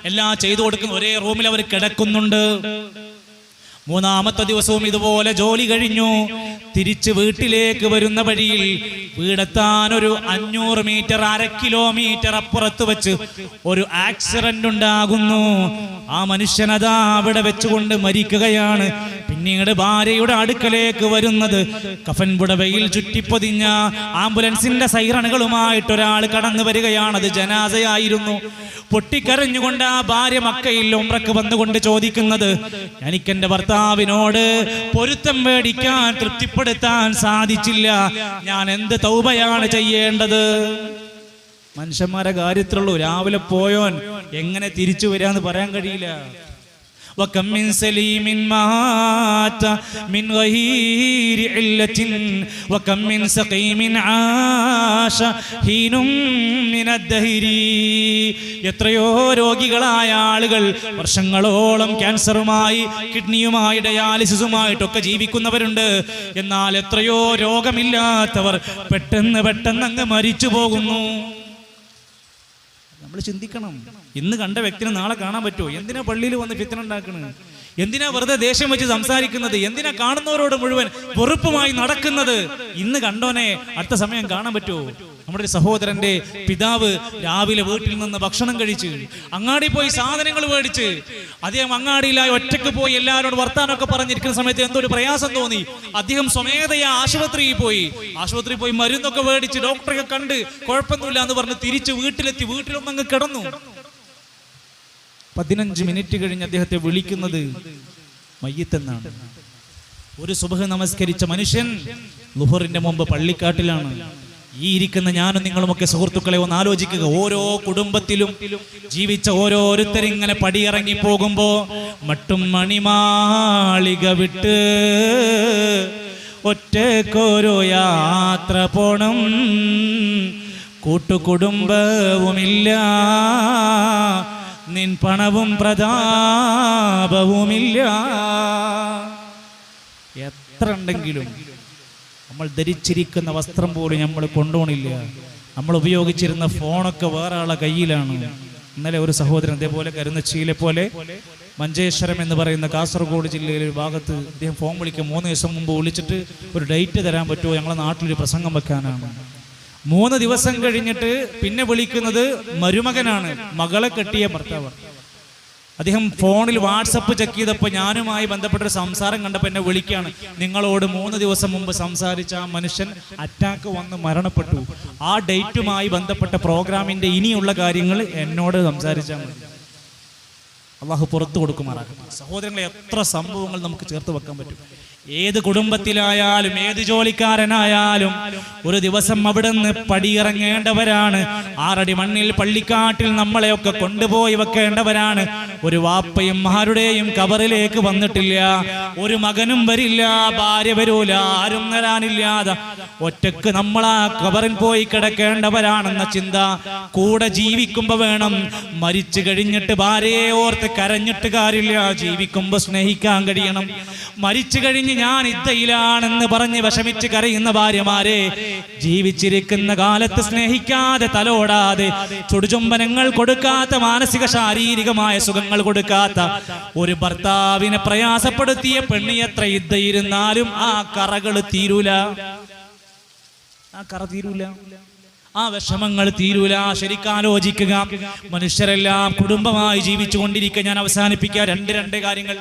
എല്ലാം ചെയ്തു കൊടുക്കുന്ന ഒരേ റൂമിൽ അവർ കിടക്കുന്നുണ്ട്. മൂന്നാമത്തെ ദിവസവും ഇതുപോലെ ജോലി കഴിഞ്ഞു തിരിച്ച് വീട്ടിലേക്ക് വരുന്ന വഴിയിൽ വീടെത്താൻ ഒരു 500 മീറ്റർ, 1/2 കിലോമീറ്റർ അപ്പുറത്ത് വെച്ച് ഒരു ആക്സിഡന്റ് ഉണ്ടാകുന്നു. ആ മനുഷ്യനതാ അവിടെ വെച്ചുകൊണ്ട് മരിക്കുകയാണ്. പിന്നീട് ഭാര്യയുടെ അടുക്കലേക്ക് വരുന്നത് കഫൻ പുടവയിൽ ചുറ്റിപ്പൊതിഞ്ഞ ആംബുലൻസിന്റെ സൈറണുകളുമായിട്ട് ഒരാൾ കടന്നു വരികയാണ്. അത് ജനാസയായിരുന്നു. പൊട്ടിക്കരഞ്ഞുകൊണ്ട് ആ ഭാര്യ മക്കയിൽ ഉംറക്ക് വന്നുകൊണ്ട് ചോദിക്കുന്നത്, എനിക്കെന്റെ ഭർത്താവിനോട് പൊരുത്തം മേടിക്കാൻ, തൃപ്തിപ്പെടുത്താൻ സാധിച്ചില്ല, ഞാൻ എന്ത് തൗബയാണ് ചെയ്യേണ്ടത്? മനുഷ്യന്മാരെ കാര്യത്തിലുള്ളൂ. രാവിലെ പോയോൻ എങ്ങനെ തിരിച്ചു വരാന്ന് പറയാൻ കഴിയില്ല. وكم من سليم مات من غير علة وكم من سقيم عاش حين من الدهر. എത്രയോ രോഗികളായ ആളുകൾ വർഷങ്ങളോളം ക്യാൻസറുമായി, കിഡ്നിയുമായി, ഡയാലിസിസുമായിട്ടൊക്കെ ജീവിക്കുന്നവരുണ്ട്. എന്നാൽ എത്രയോ രോഗമില്ലാത്തവർ പെട്ടെന്ന് അങ്ങ് മരിച്ചു പോകുന്നു. നമ്മൾ ചിന്തിക്കണം. ഇന്ന് കണ്ട വ്യക്തിനെ നാളെ കാണാൻ പറ്റുമോ? എന്തിനാ പള്ളിയിൽ വന്ന് ഫിത്ന ഉണ്ടാക്കുന്നത്? എന്തിനാ വെറുതെ ദേഷ്യം വെച്ച് സംസാരിക്കുന്നത്? എന്തിനാ കാണുന്നവരോട് മുഴുവൻ വെറുപ്പുമായി നടക്കുന്നത്? ഇന്ന് കണ്ടോനെ അടുത്ത സമയം കാണാൻ പറ്റുമോ? നമ്മുടെ ഒരു സഹോദരന്റെ പിതാവ് രാവിലെ വീട്ടിൽ നിന്ന് ഭക്ഷണം കഴിച്ച് അങ്ങാടി പോയി സാധനങ്ങൾ മേടിച്ച് അദ്ദേഹം അങ്ങാടിയിലായി ഒറ്റക്ക് പോയി എല്ലാവരോടും വർത്താനമൊക്കെ പറഞ്ഞിരിക്കുന്ന സമയത്ത് എന്തോ ഒരു പ്രയാസം തോന്നി. അദ്ദേഹം സ്വമേധയാ ആശുപത്രിയിൽ പോയി മരുന്നൊക്കെ മേടിച്ച് ഡോക്ടറെ കണ്ട് കുഴപ്പമൊന്നുമില്ല എന്ന് പറഞ്ഞ് തിരിച്ച് വീട്ടിലെത്തി. വീട്ടിലൊന്നങ്ങ് കിടന്നു. 15 മിനിറ്റ് കഴിഞ്ഞ് അദ്ദേഹത്തെ വിളിക്കുന്നത് മയ്യിത്തെന്നാണ്. ഒരു സുബ്ഹ് നമസ്കരിച്ച മനുഷ്യൻ ളുഹറിന്റെ മുമ്പ് പള്ളിക്കാട്ടിലാണ്. ഈ ഇരിക്കുന്ന ഞാനും നിങ്ങളുമൊക്കെ സുഹൃത്തുക്കളെ ഒന്ന് ആലോചിക്കുക. ഓരോ കുടുംബത്തിലും ജീവിച്ച ഓരോരുത്തരിങ്ങനെ പടിയിറങ്ങി പോകുമ്പോ മട്ടും മണിമാളിക വിട്ട് ഒറ്റക്കോരോ യാത്ര പോണം, കൂട്ടുകുടുംബവുമില്ല, നിൻ പണവും പ്രതാപവുമില്ല. എത്ര ഉണ്ടെങ്കിലും നമ്മൾ ധരിച്ചിരിക്കുന്ന വസ്ത്രം പോലും നമ്മൾ കൊണ്ടുപോണില്ല. നമ്മൾ ഉപയോഗിച്ചിരുന്ന ഫോണൊക്കെ വേറെ ആളെ കയ്യിലാണ്. ഇന്നലെ ഒരു സഹോദരൻ അതേപോലെ കരുന്നച്ചിയിലെ പോലെ മഞ്ചേശ്വരം എന്ന് പറയുന്ന കാസർഗോഡ് ജില്ലയിലെ ഒരു ഭാഗത്ത് അദ്ദേഹം ഫോൺ വിളിക്കുക. 3 ദിവസം മുമ്പ് വിളിച്ചിട്ട് ഒരു ഡേറ്റ് തരാൻ പറ്റുമോ, ഞങ്ങളെ നാട്ടിലൊരു പ്രസംഗം വെക്കാനാണ്. 3 ദിവസം കഴിഞ്ഞിട്ട് പിന്നെ വിളിക്കുന്നത് മരുമകനാണ്, മകളെ കെട്ടിയ ഭർത്താവ്. അദ്ദേഹം ഫോണിൽ വാട്സപ്പ് ചെക്ക് ചെയ്തപ്പോൾ ഞാനുമായി ബന്ധപ്പെട്ടൊരു സംസാരം കണ്ടപ്പോൾ എന്നെ വിളിക്കുകയാണ്, നിങ്ങളോട് 3 ദിവസം മുമ്പ് സംസാരിച്ച ആ മനുഷ്യൻ അറ്റാക്ക് വന്ന് മരണപ്പെട്ടു, ആ ഡേറ്റുമായി ബന്ധപ്പെട്ട പ്രോഗ്രാമിൻ്റെ ഇനിയുള്ള കാര്യങ്ങൾ എന്നോട് സംസാരിച്ചാൽ മതി. അള്ളാഹു പുറത്തു കൊടുക്കുമാറാകട്ടെ. സഹോദരങ്ങളെ, എത്ര സംഭവങ്ങൾ നമുക്ക് ചേർത്ത് വെക്കാൻ പറ്റും. ഏത് കുടുംബത്തിലായാലും ഏത് ജോലിക്കാരനായാലും ഒരു ദിവസം അവിടെ നിന്ന് പടിയിറങ്ങേണ്ടവരാണ്. 6 അടി മണ്ണിൽ പള്ളിക്കാട്ടിൽ നമ്മളെയൊക്കെ കൊണ്ടുപോയി വെക്കേണ്ടവരാണ്. ഒരു വാപ്പയും ആരുടെയും കബറിലേക്ക് വന്നിട്ടില്ല, ഒരു മകനും വരില്ല, ഭാര്യ വരൂല, ആരും വരാനില്ലാതെ ഒറ്റക്ക് നമ്മൾ ആ കബറിൽ പോയി കിടക്കേണ്ടവരാണെന്ന ചിന്ത കൂടെ ജീവിക്കുമ്പോ വേണം. മരിച്ചു കഴിഞ്ഞിട്ട് ഭാര്യയെ ഓർത്ത് കരഞ്ഞിട്ട് കാര്യമില്ല, ജീവിക്കുമ്പോ സ്നേഹിക്കാൻ കഴിയണം. മരിച്ചു കഴിഞ്ഞ് ഞാൻ ഇദ്ദയിലാണെന്ന് പറഞ്ഞ് വിഷമിച്ച് കരയുന്ന ഭാര്യമാരെ, ജീവിച്ചിരിക്കുന്ന കാലത്ത് സ്നേഹിക്കാതെ, തലോടാതെ, ചുടുചുംബനങ്ങൾ കൊടുക്കാത്ത, മാനസിക ശാരീരികമായ സുഖങ്ങൾ കൊടുക്കാത്ത ഒരു ഭർത്താവിനെ പ്രയാസപ്പെടുത്തിയ പെണ്ണ് എത്ര ഇദ്ദയിരുന്നാലും ആ കറകൾ തീരൂല, ആ കറ തീരൂല, ആ വിഷമങ്ങൾ തീരൂല. ശരിക്കാലോചിക്കുക. മനുഷ്യരെല്ലാം കുടുംബമായി ജീവിച്ചു കൊണ്ടിരിക്കുക. ഞാൻ അവസാനിപ്പിക്കുക. രണ്ട് കാര്യങ്ങൾ.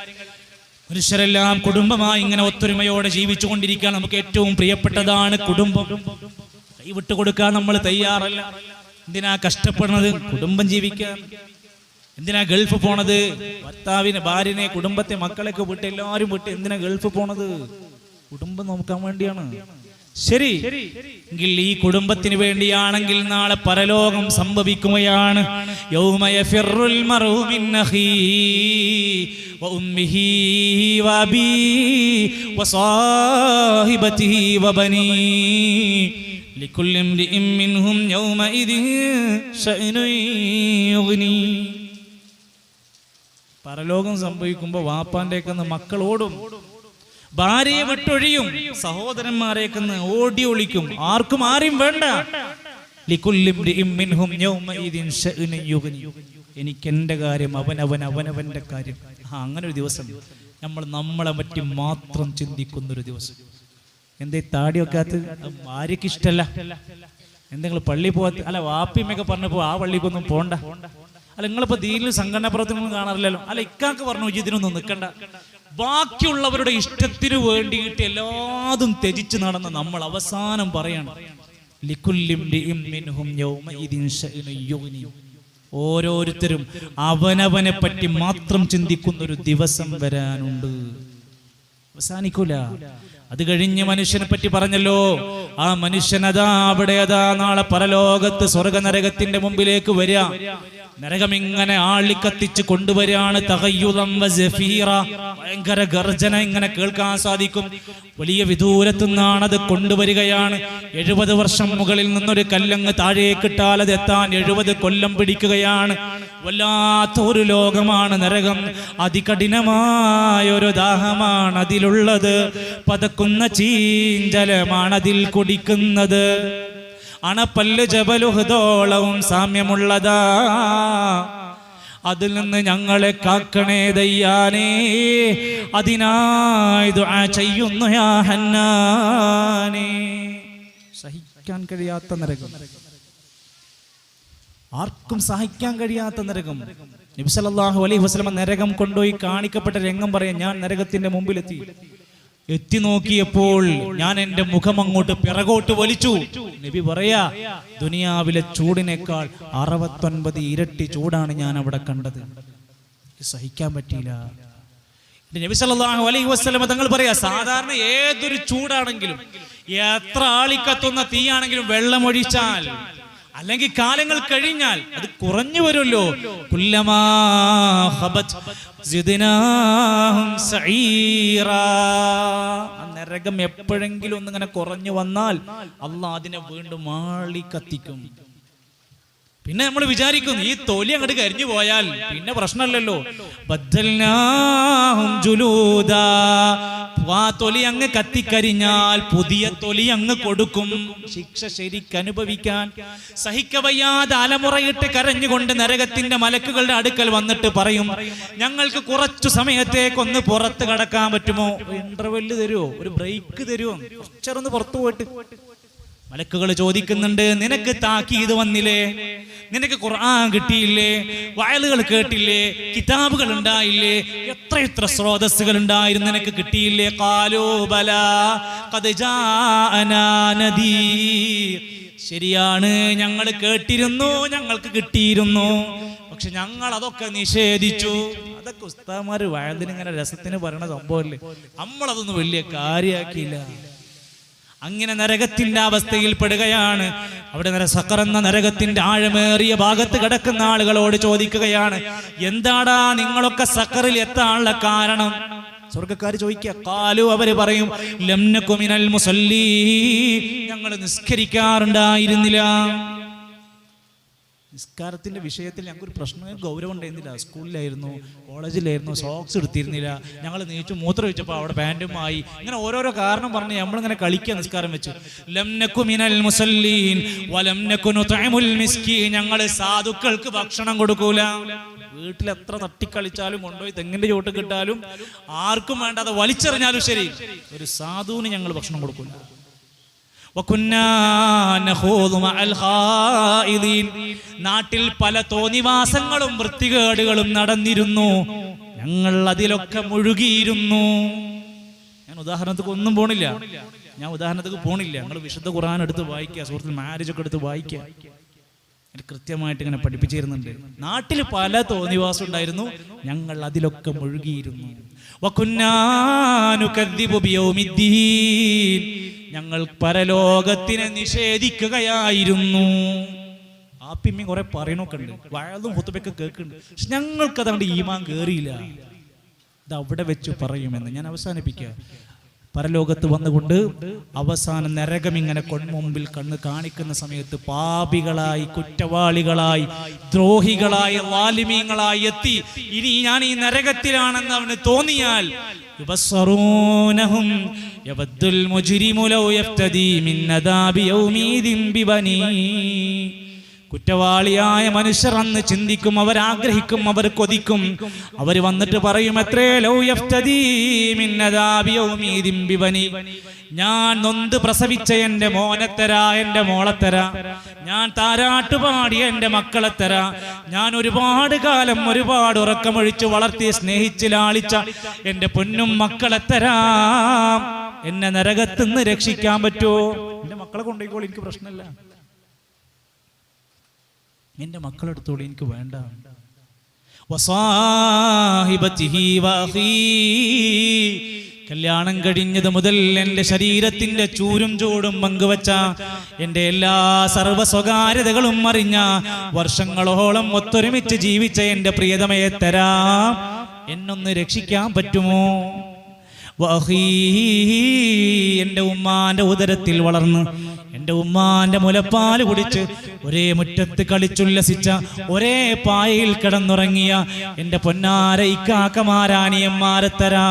മനുഷ്യരെല്ലാം കുടുംബമായി ഇങ്ങനെ ഒത്തൊരുമയോടെ ജീവിച്ചു കൊണ്ടിരിക്കാൻ നമുക്ക് ഏറ്റവും പ്രിയപ്പെട്ടതാണ് കുടുംബം. കൈവിട്ട് കൊടുക്കാൻ നമ്മൾ തയ്യാറല്ല. എന്തിനാ കഷ്ടപ്പെടുന്നത്? കുടുംബം ജീവിക്കാൻ. എന്തിനാ ഗൾഫ് പോണത്? ഭർത്താവിനെ, ഭാര്യനെ, കുടുംബത്തെ, മക്കളെയൊക്കെ വിട്ട് എല്ലാവരും വിട്ട് എന്തിനാ ഗൾഫ് പോണത്? കുടുംബം നോക്കാൻ വേണ്ടിയാണ്. ശരി എങ്കിൽ ഈ കുടുംബത്തിന് വേണ്ടിയാണെങ്കിൽ നാളെ പരലോകം സംഭവിക്കുകയാണ്. യൗമ യഫിറുൽ മർഉ മിൻ അഖീഹി വഉമ്മിഹി വഅബീഹി വസാഹിബതിഹി വബനീഹി ലികുല്ലി ഇംരിഇൻ മിൻഹും യൗമഇദിൻ ശഅനുൻ യുഗ്നി. പരലോകം സംഭവിക്കുമ്പോൾ വാപ്പാൻ്റെയൊക്കെ മക്കളോടും ഭാര്യയെ വിട്ടൊഴിയും, സഹോദരന്മാരേക്ക് ഓടി ഒളിക്കും, ആർക്കും ആരെയും വേണ്ട. എനിക്ക് എന്റെ കാര്യം, അവനവന്റെ കാര്യം. അങ്ങനെ ഒരു ദിവസം നമ്മളെ പറ്റി മാത്രം ചിന്തിക്കുന്നൊരു ദിവസം. എന്തേ താടി വെക്കാത്ത? ഭാര്യക്ക് ഇഷ്ടല്ല. എന്തെങ്കിലും പള്ളി പോകാത്ത? അല്ല, വാപ്പിമ്മയൊക്കെ പറഞ്ഞപ്പോ ആ പള്ളിക്കൊന്നും പോണ്ട. അല്ല, നിങ്ങളിപ്പോ ദീനിൽ സംഘടനാ പ്രവർത്തനമൊന്നും കാണാറില്ലല്ലോ. അല്ല, ഇക്കാക്ക് പറഞ്ഞു ഇതിനൊന്നും നിൽക്കണ്ട. ബാക്കിയുള്ളവരുടെ ഇഷ്ടത്തിനു വേണ്ടിയിട്ട് എല്ലാതും ത്യജിച്ച് നടന്ന നമ്മൾ അവസാനം പറയണം, ഓരോരുത്തരും അവനവനെ പറ്റി മാത്രം ചിന്തിക്കുന്ന ഒരു ദിവസം വരാനുണ്ട്. അവസാനിക്കൂല. അത് കഴിഞ്ഞ് മനുഷ്യനെ പറ്റി പറഞ്ഞല്ലോ, ആ മനുഷ്യൻ അതാ നാളെ പരലോകത്ത് സ്വർഗ നരകത്തിന്റെ മുമ്പിലേക്ക് വരിക. നരകം ഇങ്ങനെ ആളിക്കത്തിച്ച് കൊണ്ടുവരികയാണ്. തഗയ്യുദം വസഫീറ, ഭയങ്കര ഗർജന ഇങ്ങനെ കേൾക്കാൻ സാധിക്കും. വലിയ വിദൂരത്തു നിന്നാണ് അത് കൊണ്ടുവരികയാണ്. 70 വർഷം മുകളിൽ നിന്നൊരു കല്ലങ്ങ് താഴേക്കിട്ടാൽ അത് എത്താൻ 70 കൊല്ലം പിടിക്കുകയാണ്. വല്ലാത്തൊരു ലോകമാണ് നരകം. അതികഠിനമായൊരു ദാഹമാണ് അതിലുള്ളത്. പതക്കുന്ന ചീഞ്ചലമാണ് അതിൽ കുടിക്കുന്നത്. അണപ്പല്ല് ജബലുഹദോളവും സാമ്യമുള്ളതാ. അതിൽ നിന്ന് ഞങ്ങളെ കാക്കണേ ദയ്യാനേ, അതിനായി ദുആ ചെയ്യുന്നു യാ ഹന്നാനേ. സഹിക്കാൻ കഴിയാത്ത നരകം, ആർക്കും സഹിക്കാൻ കഴിയാത്ത നരകം. നബി സല്ലല്ലാഹു അലൈഹി വസല്ലം നരകം കൊണ്ടുപോയി കാണിക്കപ്പെട്ട രംഗം പറയാം. ഞാൻ നരകത്തിന്റെ മുമ്പിലെത്തി. എത്തി നോക്കിയപ്പോൾ ഞാൻ എന്റെ മുഖം അങ്ങോട്ട് പിറകോട്ട് വലിച്ചു. നബി പറയാ, ദുനിയാവിലെ ചൂടിനേക്കാൾ 69 ഇരട്ടി ചൂടാണ് ഞാൻ അവിടെ കണ്ടത്. സഹിക്കാൻ പറ്റിയില്ല. നബി സല്ലല്ലാഹു അലൈഹി വസല്ലം തങ്ങൾ പറയാ, സാധാരണ ഏതൊരു ചൂടാണെങ്കിലും, എത്ര ആളിക്കത്തുന്ന തീയാണെങ്കിലും വെള്ളമൊഴിച്ചാൽ അല്ലെങ്കിൽ കാലങ്ങൾ കഴിഞ്ഞാൽ അത് കുറഞ്ഞു വരുമല്ലോ. കുല്ലമാ ഖബത് സിദ്നാഹും സഈറാ. നരകം എപ്പോഴെങ്കിലും ഒന്നിങ്ങനെ കുറഞ്ഞു വന്നാൽ അല്ലാഹ് അതിനെ വീണ്ടും ആളി കത്തിക്കും. പിന്നെ നമ്മൾ വിചാരിക്കും ഈ തൊലി അങ്ങോട്ട് കരിഞ്ഞു പോയാൽ പിന്നെ പ്രശ്നമല്ലല്ലോ. ബദ്ദൽനാഹും ജുലൂദാ. ആ തൊലി അങ്ങ് കത്തിക്കരിഞ്ഞാൽ പുതിയ തൊലി അങ്ങ് കൊടുക്കും, ശിക്ഷ ശരിക്കനുഭവിക്കാൻ. സഹിക്കവയ്യാതെ അലമുറയിട്ട് കരഞ്ഞുകൊണ്ട് നരകത്തിന്റെ മലക്കുകളുടെ അടുക്കൽ വന്നിട്ട് പറയും, ഞങ്ങൾക്ക് കുറച്ചു സമയത്തേക്കൊന്ന് പുറത്ത് കടക്കാൻ പറ്റുമോ? ഇന്റർവെല്ല് തരുമോ? ഒരു ബ്രേക്ക് തരുമോ? കുറച്ചൊന്ന് പുറത്തു പോയിട്ട്. മലക്കുകൾ ചോദിക്കുന്നുണ്ട്, നിനക്ക് താക്കീത് വന്നില്ലേ? നിനക്ക് ഖുർആൻ കിട്ടിയില്ലേ? വയലുകൾ കേട്ടില്ലേ? കിതാബുകൾ ഉണ്ടായില്ലേ? എത്ര സ്രോതസ്സുകൾ ഉണ്ടായിരുന്നു, നിനക്ക് കിട്ടിയില്ലേ? ഖാലൂ ബലാ ഖദ് ജാഅനാ നദീർ. ശരിയാണ്, ഞങ്ങൾ കേട്ടിരുന്നു, ഞങ്ങൾക്ക് കിട്ടിയിരുന്നു, പക്ഷെ ഞങ്ങൾ അതൊക്കെ നിഷേധിച്ചു. അതൊക്കെ ഉസ്താദ്മാര് വയലിന് ഇങ്ങനെ രസത്തിന് പറയണ സംഭവമല്ലേ, നമ്മളതൊന്നും വലിയ കാര്യമാക്കിയില്ല. അങ്ങനെ നരകത്തിന്റെ അവസ്ഥയിൽ പെടുകയാണ്. അവിടെ സഖർ എന്ന നരകത്തിന്റെ ആഴമേറിയ ഭാഗത്ത് കിടക്കുന്ന ആളുകളോട് ചോദിക്കുകയാണ്, എന്താടാ നിങ്ങളൊക്കെ സഖറിൽ എത്താനുള്ള കാരണം? സ്വർഗ്ഗക്കാർ ചോദിക്കുക. ഖാലു, അവര് പറയും, ലം നകു മിനൽ മുസല്ലീൻ, ഞങ്ങൾ നിസ്കരിക്കാറുണ്ടായിരുന്നില്ല. നിസ്കാരത്തിന്റെ വിഷയത്തിൽ ഞങ്ങൾക്കൊരു പ്രശ്നം ഗൗരവം ഉണ്ടായിരുന്നില്ല. സ്കൂളിലായിരുന്നു, കോളേജിലായിരുന്നു, സോക്സ് എടുത്തിരുന്നില്ല, ഞങ്ങൾ നീച്ചു മൂത്രം വെച്ചപ്പോൾ അവിടെ പാൻറ്റുമായി, ഇങ്ങനെ ഓരോരോ കാരണം പറഞ്ഞ് നമ്മളിങ്ങനെ കളിക്കുക നിസ്കാരം വെച്ച്. ലം നകു മിനൽ മുസല്ലീൻ വലം നകു നുത്ഇമുൽ മിസ്കീൻ, ഞങ്ങൾ സാധുക്കൾക്ക് ഭക്ഷണം കൊടുക്കൂല. വീട്ടിൽ എത്ര തട്ടിക്കളിച്ചാലും കൊണ്ടുപോയി തെങ്ങിന്റെ ചോട്ട് കിട്ടാലും ആർക്കും വേണ്ടാതെ വലിച്ചെറിഞ്ഞാലും ശരി, ഒരു സാധുവിന് ഞങ്ങൾ ഭക്ഷണം കൊടുക്കൂല. നാട്ടിൽ പല തോന്നിവാസങ്ങളും വൃത്തികേടുകളും നടന്നിരുന്നു, ഞങ്ങൾ അതിലൊക്കെ മുഴുകിയിരുന്നു. ഞാൻ ഉദാഹരണത്തിന് ഒന്നും പോണില്ല, ഞങ്ങൾ വിശുദ്ധ ഖുർആൻ എടുത്ത് വായിക്കുക, സൂറത്തുൽ മാരിജ് ഒക്കെ എടുത്ത് വായിക്കുക. കൃത്യമായിട്ട് ഇങ്ങനെ പഠിപ്പിച്ചിരുന്നുണ്ട്. നാട്ടിൽ പല തോന്നിവാസം ഉണ്ടായിരുന്നു, ഞങ്ങൾ അതിലൊക്കെ മുഴുകിയിരുന്നു. ഞങ്ങൾ പരലോകത്തിനെ നിഷേധിക്കുകയായിരുന്നു. ആ പിമ്മി കുറെ പറയണൊക്കെ ഉണ്ട്, വയലും ഹുതുബയൊക്കെ കേൾക്കുന്നുണ്ട്, പക്ഷെ ഞങ്ങൾക്ക് അതുകൊണ്ട് ഈമാൻ കേറിയില്ല. ഇത് അവിടെ വെച്ച് പറയുമെന്ന് ഞാൻ അവസാനിപ്പിക്കുക. പരലോകത്ത് വന്നുകൊണ്ട് അവസാനം നരകം ഇങ്ങനെ കൊൺമുമ്പിൽ കണ്ണ് കാണിക്കുന്ന സമയത്ത് പാപികളായി, കുറ്റവാളികളായി, ദ്രോഹികളായി, വാലിമീങ്ങളായി എത്തി ഇനി ഞാൻ ഈ നരകത്തിലാണെന്ന് അവന് തോന്നിയാൽ യുബസ്സറൂനഹും യവദ്ദുൽ മുജ്രിമു ലൗ യഫ്തദി മിൻ അദാബി യൗമീദിൻ ബിബനീ. കുറ്റവാളിയായ മനുഷ്യർ അന്ന് ചിന്തിക്കും, അവരാഗ്രഹിക്കും, അവർ കൊതിക്കും, അവർ വന്നിട്ട് പറയും, എത്രേ ലൗ യഫ്തദീ മിൻ അദാബി യൗമീദിൻ ബിബനീ. ഞാൻ നൊന്ത് പ്രസവിച്ച എൻ്റെ മോനെത്തരാ, എൻ്റെ മോളെത്തരാ, ഞാൻ താരാട്ടുപാടിയ എൻ്റെ മക്കളെത്തരാ, ഞാൻ ഒരുപാട് കാലം ഒരുപാട് ഉറക്കമൊഴിച്ച് വളർത്തി സ്നേഹിച്ച് ലാളിച്ച എൻ്റെ പൊന്നും മക്കളെത്തരാം. എന്നെ നരകത്തുനിന്ന് രക്ഷിക്കാൻ പറ്റുമോ? എൻ്റെ മക്കളെ കൊണ്ടുപോയിക്കോളൂ, എനിക്ക് പ്രശ്നമില്ല, എന്റെ മക്കളെടുത്തോളൂ, എനിക്ക് വേണ്ട. കല്യാണം കഴിഞ്ഞത് മുതൽ എൻ്റെ ശരീരത്തിന്റെ ചൂരും ചൂടും പങ്കുവച്ച, എൻ്റെ എല്ലാ സർവ്വ സ്വകാര്യതകളും അറിഞ്ഞ, വർഷങ്ങളോളം ഒത്തൊരുമിച്ച് ജീവിച്ച എൻ്റെ പ്രിയതമയെ തരാം, എന്നൊന്ന് രക്ഷിക്കാൻ പറ്റുമോ? എൻ്റെ ഉമ്മാന്റെ ഉദരത്തിൽ വളർന്ന് എൻ്റെ ഉമ്മാന്റെ മുലപ്പാൽ കുടിച്ച് ഒരേ മുറ്റത്ത് കളിച്ചുല്ലസിച്ച, ഒരേ പായയിൽ കിടന്നുറങ്ങിയ എൻ്റെ പൊന്നാര ഇക്കാക്കമാരാനിയന്മാരെ തരാ,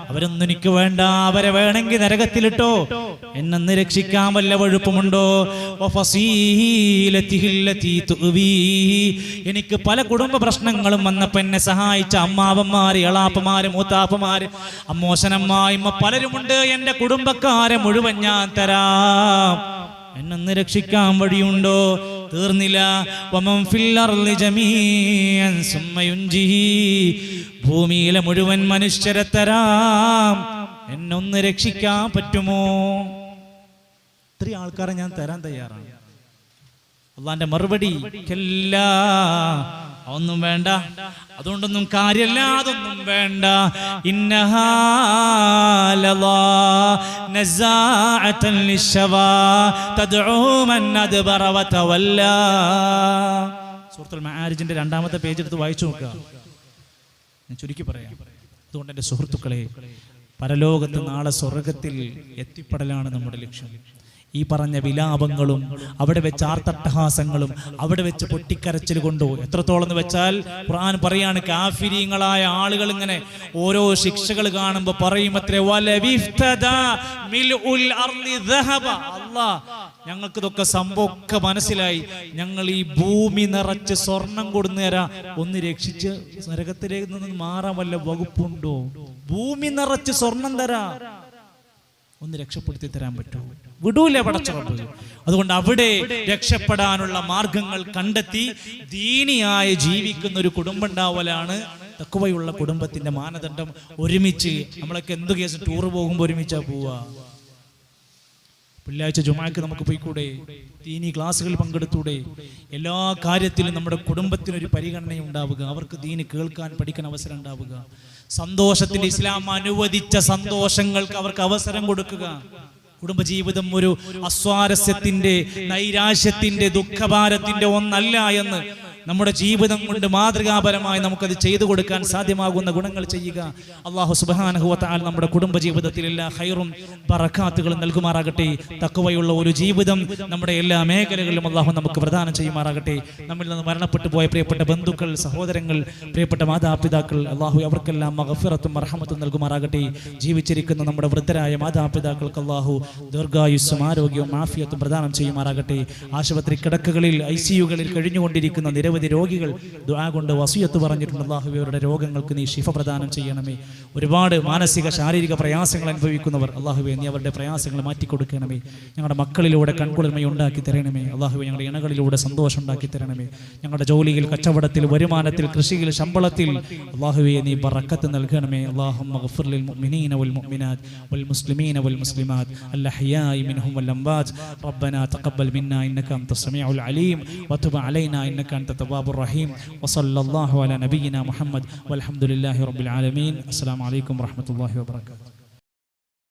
അവരൊന്നും എനിക്ക് വേണ്ട, അവരെ വേണമെങ്കിൽ നരകത്തിലിട്ടോ, എന്നെ രക്ഷിക്കാൻ വല്ല വഴുപ്പുമുണ്ടോ? എനിക്ക് പല കുടുംബ പ്രശ്നങ്ങളും വന്നപ്പോ എന്നെ സഹായിച്ച അമ്മാവന്മാര്, എളാപ്പമാര്, മൂത്താപ്പമാര്, അമ്മോശനമ്മായിമ്മ പലരുമുണ്ട്. എൻ്റെ കുടുംബക്കാരെ മുഴുവൻ ഞാൻ തരാം, എന്നെ രക്ഷിക്കാൻ വഴിയുണ്ടോ? തീർന്നില്ല. വമൻ ഫിൽ അർളി ജമീഅൻ സുമ്മ യുൻജിഹി. ഭൂമിയിലെ മുഴുവൻ മനുഷ്യരെ തരാം, എന്നൊന്ന് രക്ഷിക്കാൻ പറ്റുമോ? ഇത്രയും ആൾക്കാരെ ഞാൻ തരാൻ തയ്യാറാണ്. അള്ളാന്റെ മറുപടി ഒന്നും വേണ്ട, അതുകൊണ്ടൊന്നും കാര്യല്ല, അതൊന്നും വേണ്ട. സൂറത്തുൽ മആരിജിന്റെ 2-ാമത്തെ പേജ് എടുത്ത് വായിച്ചു നോക്കുക. ഞാൻ ചുരുക്കി പറയാം. അതുകൊണ്ട് എൻ്റെ സുഹൃത്തുക്കളെ, പരലോകത്ത് നാളെ സ്വർഗത്തിൽ എത്തിപ്പെടലാണ് നമ്മുടെ ലക്ഷ്യം. ഈ പറഞ്ഞ വിലാപങ്ങളും അവിടെ വെച്ച് ആർത്തട്ടഹാസങ്ങളും അവിടെ വെച്ച് പൊട്ടിക്കരച്ചിൽ കൊണ്ടോ എത്രത്തോളം എന്ന് വെച്ചാൽ ഖുർആൻ പറയാണ്, കാഫിരീങ്ങളായ ആളുകൾ ഇങ്ങനെ ഓരോ ശിക്ഷകൾ കാണുമ്പോൾ പറയും, അത്രേ ഞങ്ങൾക്ക് ഇതൊക്കെ സംഭവമൊക്കെ മനസ്സിലായി, ഞങ്ങൾ ഈ ഭൂമി നിറച്ച് സ്വർണം കൊടുന്നു തരാം, ഒന്ന് രക്ഷിച്ച് നരകത്തിലേക്ക് നിന്ന് മാറാൻ വല്ല വകുപ്പുണ്ടോ? ഭൂമി നിറച്ച് സ്വർണം തരാ, ഒന്ന് രക്ഷപ്പെടുത്തി തരാൻ പറ്റുമോ? വിടൂല പടച്ചറബ്. അതുകൊണ്ട് അവിടെ രക്ഷപ്പെടാനുള്ള മാർഗങ്ങൾ കണ്ടെത്തി ദീനിയായി ജീവിക്കുന്ന ഒരു കുടുംബം ഉണ്ടാവലാണ് തഖ്വയുള്ള കുടുംബത്തിന്റെ മാനദണ്ഡം. ഒരുമിച്ച് നമ്മളൊക്കെ എന്ത് കേസ് ടൂർ പോകുമ്പോൾ ഒരുമിച്ചാ പോവാ. വെള്ളിയാഴ്ച ജുമാക്ക് നമുക്ക് പോയിക്കൂടെ? ദീനി ക്ലാസ്സുകൾ പങ്കെടുത്തൂടെ? എല്ലാ കാര്യത്തിലും നമ്മുടെ കുടുംബത്തിനൊരു പരിഗണന ഉണ്ടാവുക, അവർക്ക് ദീന് കേൾക്കാൻ പഠിക്കാൻ അവസരം ഉണ്ടാവുക, സന്തോഷത്തിന്റെ ഇസ്ലാം അനുവദിച്ച സന്തോഷങ്ങൾക്ക് അവർക്ക് അവസരം കൊടുക്കുക. കുടുംബജീവിതം ഒരു അസ്വാരസ്യത്തിന്റെ, നൈരാശ്യത്തിന്റെ, ദുഃഖഭാരത്തിന്റെ ഒന്നല്ല എന്ന് നമ്മുടെ ജീവിതം കൊണ്ട് മാതൃകാപരമായി നമുക്കത് ചെയ്തു കൊടുക്കാൻ സാധ്യമാകുന്ന ഗുണങ്ങൾ ചെയ്യുക. അല്ലാഹു സുബ്ഹാനഹു വ തആല നമ്മുടെ കുടുംബജീവിതത്തിൽ എല്ലാ ഖൈറും ബറകാത്തുകളും നൽകുമാറാകട്ടെ. തഖ്വയുള്ള ഒരു ജീവിതം നമ്മുടെ എല്ലാ മേഖലകളിലും അല്ലാഹു നമുക്ക് പ്രദാനം ചെയ്യുമാറാകട്ടെ. നമ്മിൽ നിന്ന് മരണപ്പെട്ടു പോയ പ്രിയപ്പെട്ട ബന്ധുക്കൾ, സഹോദരങ്ങൾ, പ്രിയപ്പെട്ട മാതാപിതാക്കൾ, അല്ലാഹു അവർക്കെല്ലാം മഗ്ഫിറത്തും റഹ്മത്തും നൽകുമാറാകട്ടെ. ജീവിച്ചിരിക്കുന്ന നമ്മുടെ വൃദ്ധരായ മാതാപിതാക്കൾക്ക് അല്ലാഹു ദീർഘായുസ്സും ആരോഗ്യവും ആഫിയത്തും പ്രദാനം ചെയ്യുമാറാകട്ടെ. ആശുപത്രി കിടക്കകളിൽ, ICUകളിൽ കഴിഞ്ഞുകൊണ്ടിരിക്കുന്ന നിരവധി രോഗികൾ ദുആ കൊണ്ട് വസിയത്ത് പറഞ്ഞിട്ടുണ്ട്. അല്ലാഹുവേ, അവരുടെ രോഗങ്ങൾക്ക് നീ ശിഫ പ്രദാനം ചെയ്യണമേ. ഒരുപാട് മാനസിക ശാരീരിക പ്രയാസങ്ങൾ അനുഭവിക്കുന്നവർ, അല്ലാഹുവേ നീ അവരുടെ പ്രയാസങ്ങൾ മാറ്റിക്കൊടുക്കണമേ. ഞങ്ങളുടെ മക്കളിലൂടെ കൺകുളിർമ ഉണ്ടാക്കി തരണമേ. അല്ലാഹുവേ, ഞങ്ങളുടെ ഇണകളിലൂടെ സന്തോഷം ഉണ്ടാക്കി തരണമേ. ഞങ്ങളുടെ ജോലിയിൽ, കച്ചവടത്തിൽ, വരുമാനത്തിൽ, കൃഷിയിൽ, ശമ്പളത്തിൽ അല്ലാഹുവേ നീ ബറക്കത്ത് നൽകണമേ. അല്ലാഹുമ്മ ഗ്ഫിർ ലിൽ മുഅ്മിനീന വൽ മുഅ്മിനാത്ത് വൽ മുസ്ലിമീന വൽ മുസ്ലിമാത്ത് അൽഅഹ്യാഇ മിൻഹും വൽ അംവാത്. റബ്ബനാ തഖബ്ബൽ മിന്നാ ഇന്നക അൻതസ് സമീഉൽ അലീം വതുബ് അലൈനാ ഇന്നക അൻത التواب الرحيم وصلى الله على نبينا محمد والحمد لله رب العالمين. السلام عليكم ورحمة الله وبركاته.